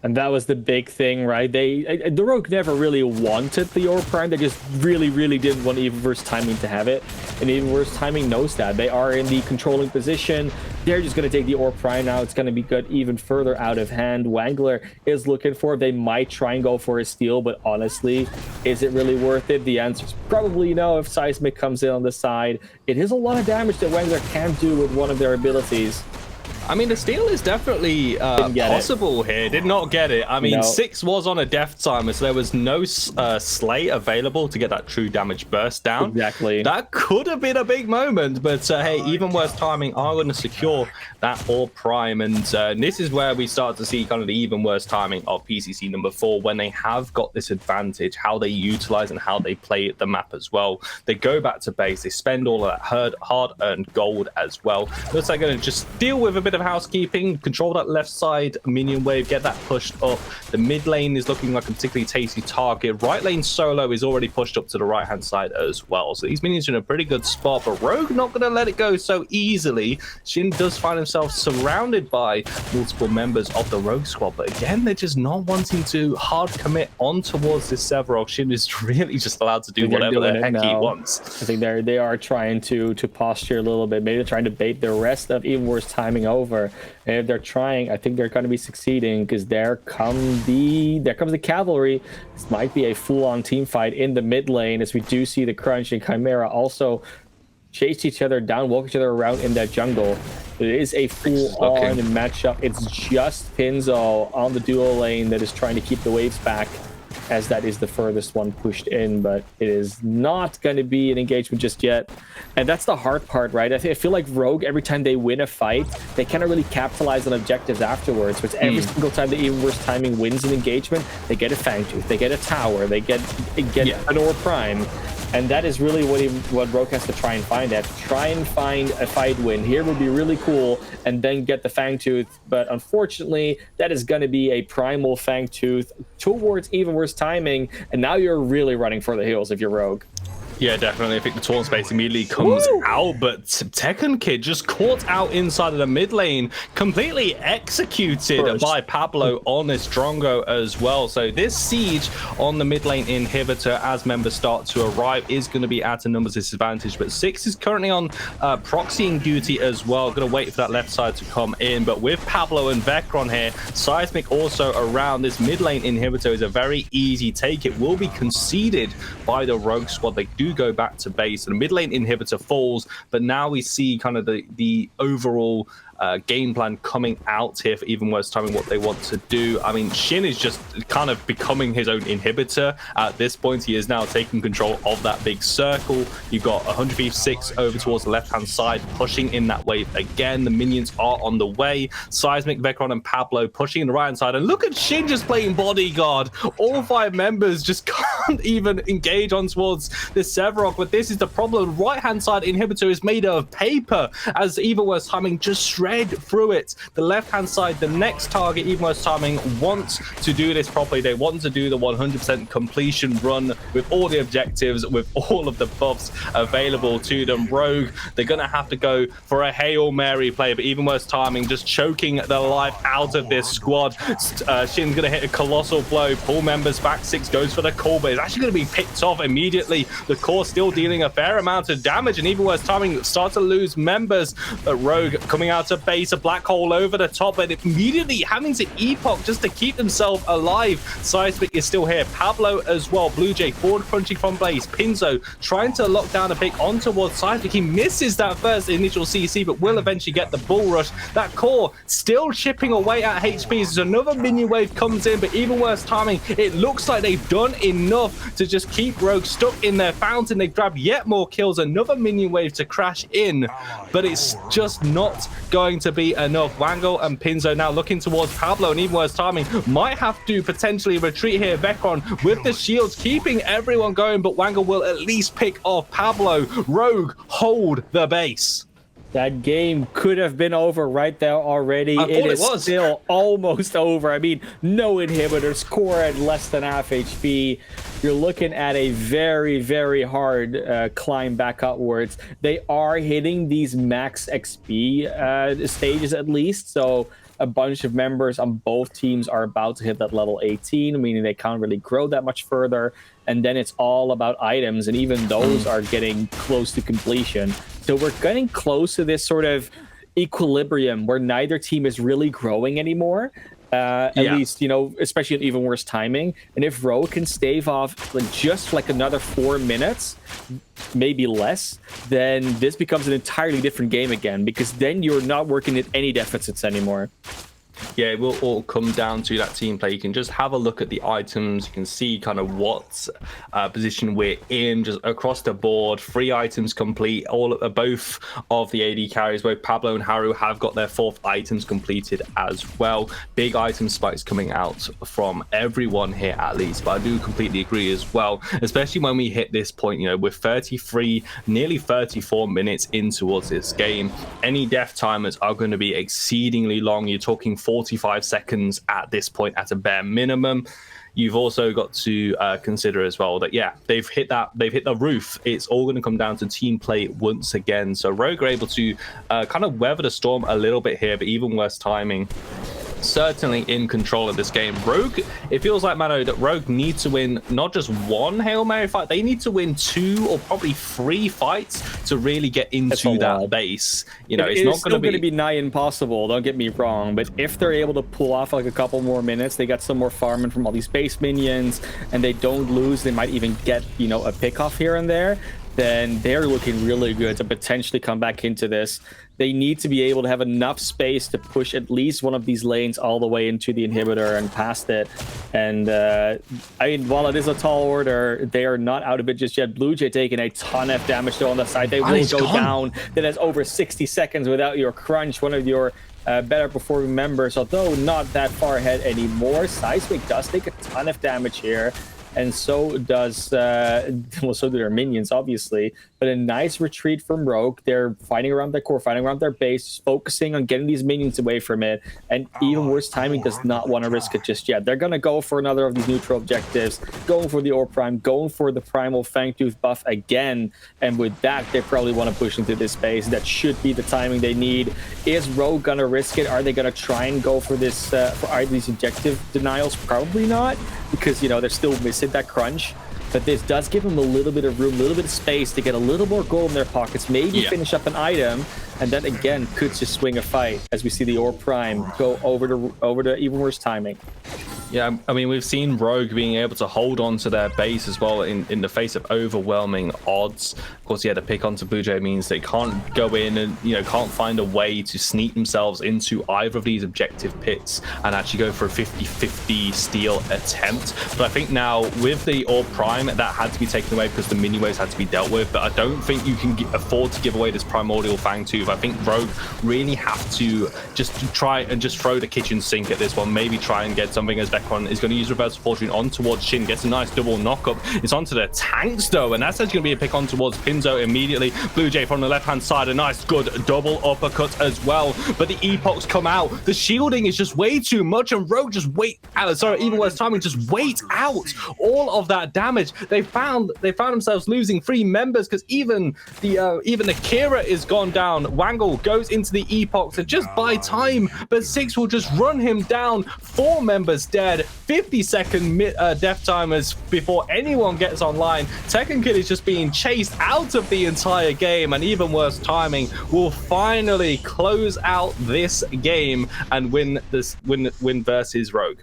And that was the big thing, right? The Rogue never really wanted the Ore Prime. They just really, really didn't want even worse timing to have it. And even worse timing knows that. They are in the controlling position. They're just going to take the Ore Prime now. It's going to be good even further out of hand. Wangler is looking for it. They might try and go for a steal, but honestly, is it really worth it? The answer is probably no if Seismic comes in on the side. It is a lot of damage that Wangler can do with one of their abilities. I mean, the steal is definitely possible here. Did not get it. I mean, 6 was on a death timer, so there was no slay available to get that true damage burst down. Exactly. That could have been a big moment, but hey, even worse timing are going to secure that orb prime, and this is where we start to see kind of the even worse timing of PCC number 4 when they have got this advantage, how they utilize and how they play the map as well. They go back to base, they spend all of that hard-earned gold as well. Looks like they're going to just deal with a bit of housekeeping, control that left side minion wave, get that pushed up. The mid lane is looking like a particularly tasty target. Right lane solo is already pushed up to the right hand side as well. So these minions are in a pretty good spot, but Rogue not going to let it go so easily. Shin does find himself surrounded by multiple members of the Rogue squad, but again, they're just not wanting to hard commit on towards this Sevarog. Shin is really just allowed to do whatever the heck he wants. I think they are trying to posture a little bit. Maybe they're trying to bait the rest of even worse timing over. And if they're trying, I think they're going to be succeeding, because there comes the cavalry. This might be a full-on team fight in the mid lane, as we do see the Crunch and Chimera also chase each other down, walk each other around in that jungle. It is a full-on matchup. It's just Pinzo on the duo lane that is trying to keep the waves back, as that is the furthest one pushed in, but it is not going to be an engagement just yet. And that's the hard part, right? I feel like Rogue, every time they win a fight, they cannot really capitalize on objectives afterwards. But every single time the even worse timing wins an engagement, they get a Fangtooth, they get a tower, they get an Orb Prime. And that is really what Rogue has to try and find at. Try and find a fight win. Here would be really cool, and then get the Fangtooth. But unfortunately, that is going to be a primal Fangtooth towards even worse timing. And now you're really running for the hills if you're Rogue. Yeah, definitely. I think the taunt space immediately comes out, but Tekken Kid just caught out inside of the mid lane, completely executed by Pablo on this Drongo as well. So this siege on the mid lane inhibitor, as members start to arrive, is going to be at a numbers disadvantage. But 6 is currently on proxying duty as well. Going to wait for that left side to come in. But with Pablo and Vecron here, Seismic also around, this mid lane inhibitor is a very easy take. It will be conceded by the Rogue squad. They do go back to base, and the mid lane inhibitor falls, but now we see kind of the overall game plan coming out here for even worse timing, what they want to do. I mean, Shin is just kind of becoming his own inhibitor at this point. He is now taking control of that big circle. You've got 106 over towards the left hand side, pushing in that wave again. The minions are on the way. Seismic, Vecron, and Pablo pushing in the right hand side, and look at Shin just playing bodyguard. All 5 members just can't even engage on towards this Sevarog, but this is the problem. Right hand side inhibitor is made of paper, as even worse timing just shred through it. The left hand side, the next target, even worse timing, wants to do this properly. They want to do the 100% completion run with all the objectives, with all of the buffs available to them. Rogue, they're gonna have to go for a Hail Mary play, but even worse timing, just choking the life out of this squad. Shin's gonna hit a colossal blow, pull members back. 6 goes for the call, but it's actually gonna be picked off immediately. The core still dealing a fair amount of damage, and even worse timing, start to lose members. Rogue coming out to base, a black hole over the top, and immediately having to epoch just to keep themselves alive. Seismic is still here, Pablo as well. Blue Jay forward crunching from base. Pinzo trying to lock down a pick on towards Seismic. He misses that first initial CC, but will eventually get the bull rush. That core still chipping away at HPs as another minion wave comes in, but even worse timing, it looks like they've done enough to just keep Rogue stuck in their fountain. They grab yet more kills, another minion wave to crash in, but it's just not going to be enough. Wango and Pinzo now looking towards Pablo, and even worse timing, might have to potentially retreat here. Vecron with the shields keeping everyone going, but Wango will at least pick off Pablo. Rogue hold the base. That game could have been over right there already. It is still almost over. I mean, no inhibitors, core at less than half HP. You're looking at a very, very hard climb back upwards. They are hitting these max XP stages at least, so a bunch of members on both teams are about to hit that level 18, meaning they can't really grow that much further. And then it's all about items, and even those are getting close to completion. So we're getting close to this sort of equilibrium where neither team is really growing anymore. At least, especially at even worse timing. And if Rogue can stave off just like another 4 minutes, maybe less, then this becomes an entirely different game again, because then you're not working at any deficits anymore. Yeah, it will all come down to that team play. You can just have a look at the items. You can see kind of what position we're in, just across the board. 3 items complete. Both of the AD carries, both Pablo and Haru, have got their 4th items completed as well. Big item spikes coming out from everyone here, at least. But I do completely agree as well, especially when we hit this point. We're 33, nearly 34 minutes in towards this game. Any death timers are going to be exceedingly long. You're talking 45 seconds at this point at a bare minimum. You've also got to consider as well that they've hit the roof. It's all going to come down to team play once again. So Rogue are able to kind of weather the storm a little bit here, but even worse timing. Certainly in control of this game. Rogue, it feels like, Mano, that Rogue need to win not just 1 Hail Mary fight, they need to win 2 or probably 3 fights to really get into that base. It's not going to be nigh impossible, don't get me wrong, but if they're able to pull off like a couple more minutes, they got some more farming from all these base minions, and they don't lose, they might even get, a pick off here and there, then they're looking really good to potentially come back into this. They need to be able to have enough space to push at least one of these lanes all the way into the inhibitor and past it. And while it is a tall order, they are not out of it just yet. Blue Jay taking a ton of damage though on the side. They will go down. That is over 60 seconds without your crunch, one of your better performing members, although not that far ahead anymore. Seismic does take a ton of damage here. And so does, so do their minions, obviously. But a nice retreat from Rogue. They're fighting around their core, fighting around their base, focusing on getting these minions away from it. And even worse timing, does not want to risk it just yet. They're going to go for another of these neutral objectives, going for the Orb Prime, going for the Primal Fangtooth buff again. And with that, they probably want to push into this space. That should be the timing they need. Is Rogue going to risk it? Are they going to try and go for this, for either these objective denials? Probably not, because, they're still missing that crunch. But this does give them a little bit of room, a little bit of space to get a little more gold in their pockets, maybe finish up an item, and then again could just swing a fight as we see the Orb Prime go over to even worse timing. Yeah, I mean, we've seen Rogue being able to hold on to their base as well in the face of overwhelming odds. Of course, the pick onto Blue Jay means they can't go in and, can't find a way to sneak themselves into either of these objective pits and actually go for a 50-50 steal attempt. But I think now with the Orb Prime, that had to be taken away because the mini waves had to be dealt with. But I don't think you can afford to give away this Primordial Fangtooth. I think Rogue really have to just try and just throw the kitchen sink at this one. Maybe try and get something as Vecron is going to use Reverse Fortune on towards Shin, gets a nice double knockup. It's onto the tanks though, and that's actually going to be a pick on towards Pinzo immediately. Blue Jay from the left hand side, a nice good double uppercut as well, but the epochs come out. The shielding is just way too much, and Rogue just wait out. Sorry, even worse timing, just wait out all of that damage. They found themselves losing 3 members because even the Kira is gone down. Wangle goes into the epochs and just buy time, but 6 will just run him down. 4 members dead. 50-second death timers before anyone gets online. Tekken Kid is just being chased out of the entire game, and even worse timing will finally close out this game and win versus Rogue.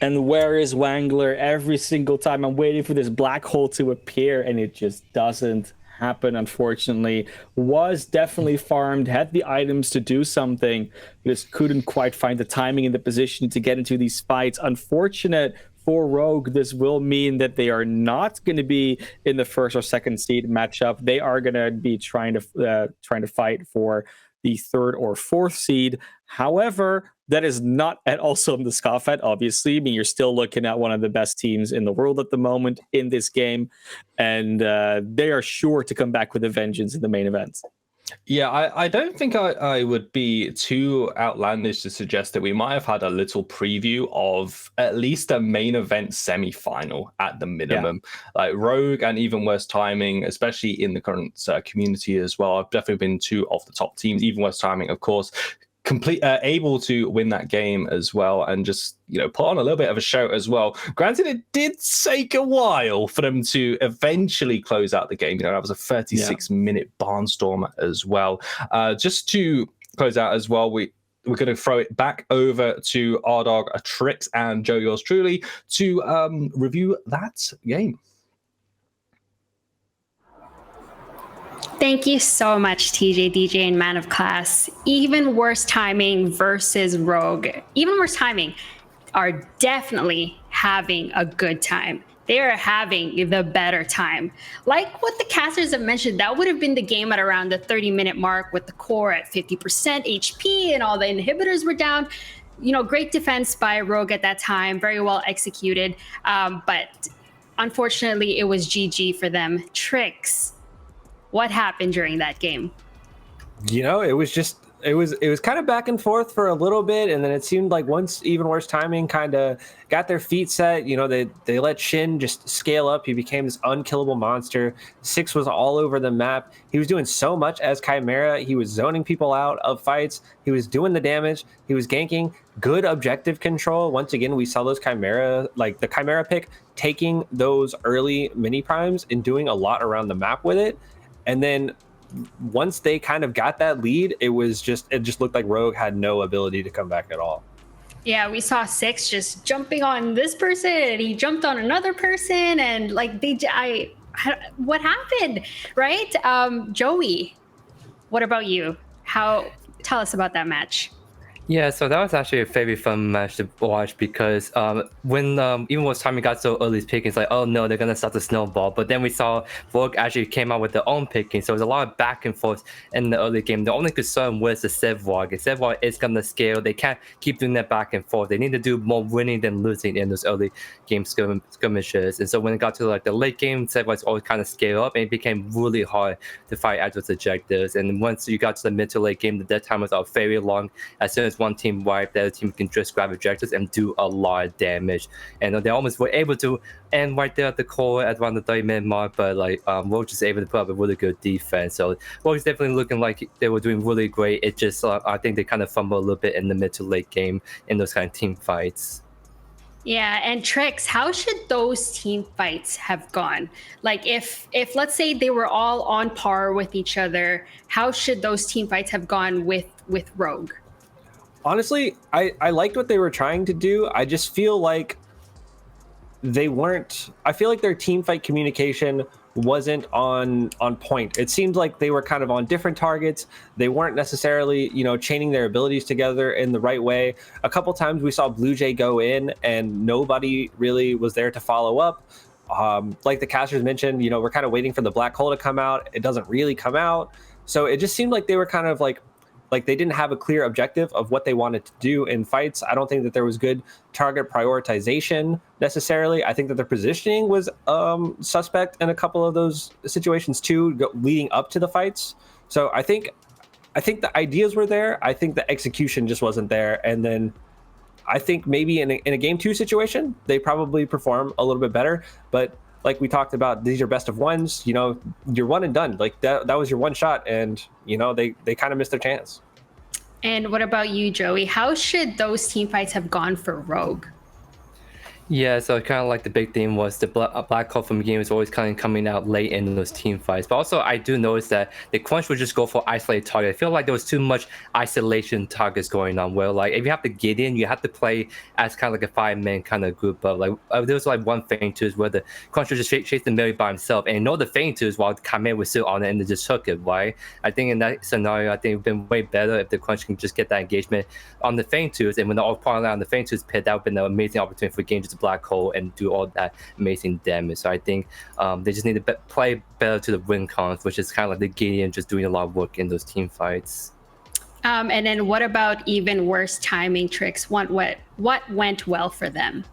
And where is Wangler? Every single time I'm waiting for this black hole to appear, and it just doesn't happen, unfortunately. Was definitely farmed, had the items to do something, just couldn't quite find the timing and the position to get into these fights. Unfortunate for Rogue. This will mean that they are not going to be in the 1st or 2nd seed matchup. They are going to be trying to fight for the 3rd or 4th seed. However, that is not at all something to scoff at, obviously. I mean, you're still looking at one of the best teams in the world at the moment in this game, and they are sure to come back with a vengeance in the main event. Yeah, I don't think I would be too outlandish to suggest that we might have had a little preview of at least a main event semi-final at the minimum. Yeah. Like Rogue and even worse timing, especially in the current community as well. I've definitely been 2 of the top teams. Even worse timing, of course, able to win that game as well, and just put on a little bit of a show as well. Granted, it did take a while for them to eventually close out the game. That was a 36-minute barnstorm as well. Just to close out as well, we're going to throw it back over to our dog Trix and Joe, yours truly, to review that game. Thank you so much, TJ, DJ, and Man of Class. Even Worse Timing versus Rogue. Even Worse Timing are definitely having a good time. They are having the better time. Like what the casters have mentioned, that would have been the game at around the 30-minute mark with the core at 50% HP and all the inhibitors were down. You know, great defense by Rogue at that time, very well executed. But unfortunately, it was GG for them. Trix, what happened during that game? You know, it was kind of back and forth for a little bit, and then it seemed like once Even Worse Timing kind of got their feet set, you know, they let Shin just scale up. He became this unkillable monster. Six was all over the map. He was doing so much as Chimera. He was zoning people out of fights. He was doing the damage. He was ganking. Good objective control. Once again, we saw those Chimera, like the Chimera pick, taking those early mini primes and doing a lot around the map with it. And then once they kind of got that lead, it just looked like Rogue had no ability to come back at all. Yeah, we saw Six just jumping on this person, and he jumped on another person, and like what happened, right? Joey, what about you? Tell us about that match. Yeah, so that was actually a very fun match to watch because when Even Worse Timing got so early picking, it's like, oh no, they're gonna start the snowball. But then we saw Vogue actually came out with their own picking, so it was a lot of back and forth in the early game. The only concern was the Sevog. And Sevog is gonna scale. They can't keep doing that back and forth. They need to do more winning than losing in those early game skirmishes. And so when it got to like the late game, Sevog's always kind of scale up, and it became really hard to fight at those objectives. And once you got to the mid to late game, the dead timers are very long. As soon as one team wiped, the other team can just grab objectives and do a lot of damage. And they almost were able to end right there at the core at around the 30-minute mark, but like Roach is able to put up a really good defense. So Roach is definitely looking like they were doing really great. It just I think they kind of fumble a little bit in the mid to late game in those kind of team fights. Yeah, and Trix, how should those team fights have gone? Like if let's say they were all on par with each other, how should those team fights have gone with Rogue? Honestly, I liked what they were trying to do. I just feel like they weren't. I feel like their team fight communication wasn't on point. It seemed like they were kind of on different targets. They weren't necessarily, you know, chaining their abilities together in the right way. A couple times we saw Blue Jay go in and nobody really was there to follow up. Like the casters mentioned, you know, we're kind of waiting for the black hole to come out. It doesn't really come out. So it just seemed like they were kind of like they didn't have a clear objective of what they wanted to do in fights. I don't think that there was good target prioritization necessarily. I think that their positioning was suspect in a couple of those situations too, leading up to the fights. So I think the ideas were there. I think the execution just wasn't there. And then I think maybe in a game 2 situation, they probably perform a little bit better. But like we talked about, these are best of ones. You know, you're one and done. Like that was your one shot, and you know they kind of missed their chance. And what about you, Joey? How should those team fights have gone for Rogue? Yeah, so kind of like the big theme was the black hole from the game was always kind of coming out late in those team fights. But also, I do notice that the crunch would just go for isolated target. I feel like there was too much isolation targets going on. Where like if you have to get in, you have to play as kind of like a 5-man kind of group. But like there was like one thing too is where the crunch would just chase the middle by himself, and the thing too is while Kame was still on it and they just took it. Right? I think in that scenario, I think it would have been way better if the crunch can just get that engagement on the Fang twos, and when they're all falling out on the Fang twos pit, that would have been an amazing opportunity for the game just black hole and do all that amazing damage. So I think they just need to play better to the win cons, which is kind of like the Gideon just doing a lot of work in those team fights. And then what about Even Worse Timing, Tricks? What went well for them?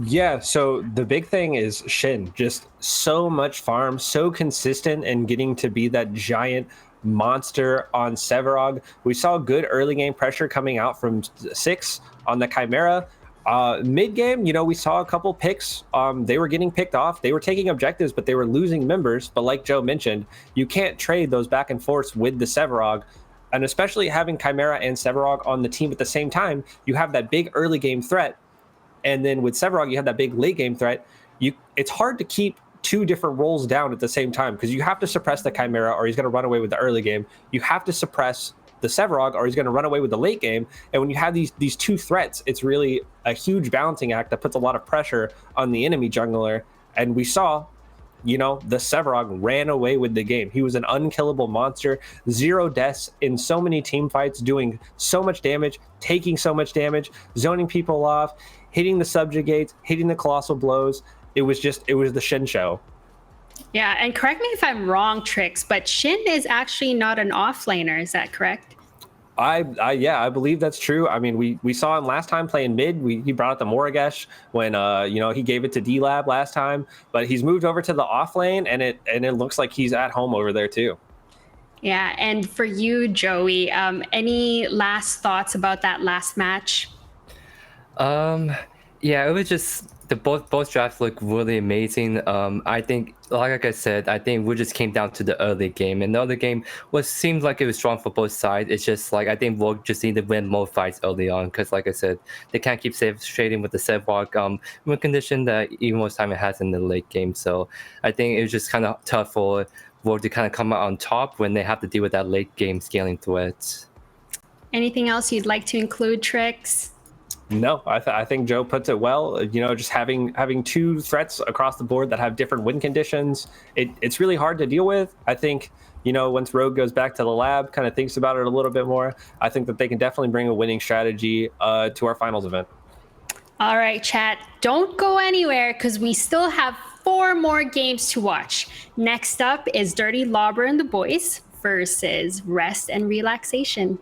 Yeah, so the big thing is Shin. Just so much farm, so consistent, and getting to be that giant monster on Severog. We saw good early game pressure coming out from 6 on the Chimera. Mid game, you know, we saw a couple picks. They were getting picked off. They were taking objectives, but they were losing members. But like Joe mentioned, you can't trade those back and forths with the Severog. And especially having Chimera and Severog on the team at the same time, you have that big early game threat. And then with Severog, you have that big late game threat. It's hard to keep 2 different roles down at the same time because you have to suppress the Chimera or he's going to run away with the early game. You have to suppress the Sevarog or he's going to run away with the late game. And when you have these two threats, it's really a huge balancing act that puts a lot of pressure on the enemy jungler. And we saw, you know, the Sevarog ran away with the game. He was an unkillable monster, 0 deaths in so many team fights, doing so much damage, taking so much damage, zoning people off, hitting the subjugates, hitting the colossal blows. It was the Shin show. Yeah, and correct me if I'm wrong, Trix, but Shin is actually not an offlaner. Is that correct? I believe that's true. I mean, we saw him last time playing mid. He brought out the Moragesh when you know, he gave it to D-Lab last time, but he's moved over to the off lane, and it looks like he's at home over there too. Yeah, and for you, Joey, any last thoughts about that last match? Yeah, it was just both drafts look really amazing. I think, like I said, I think we just came down to the early game, and the other game seemed like it was strong for both sides. It's just like I think Rogue just need to win more fights early on, because, like I said, they can't keep trading with the Sevarog win condition that even most time it has in the late game. So I think it was just kind of tough for Rogue to kind of come out on top when they have to deal with that late game scaling threat. Anything else you'd like to include, Trix? No, I think Joe puts it well. You know, just having two threats across the board that have different win conditions, it's really hard to deal with. I think, you know, once Rogue goes back to the lab, kind of thinks about it a little bit more, I think that they can definitely bring a winning strategy to our finals event. All right, chat, don't go anywhere, because we still have 4 more games to watch. Next up is Dirty Lobber and the Boys versus Rest and Relaxation.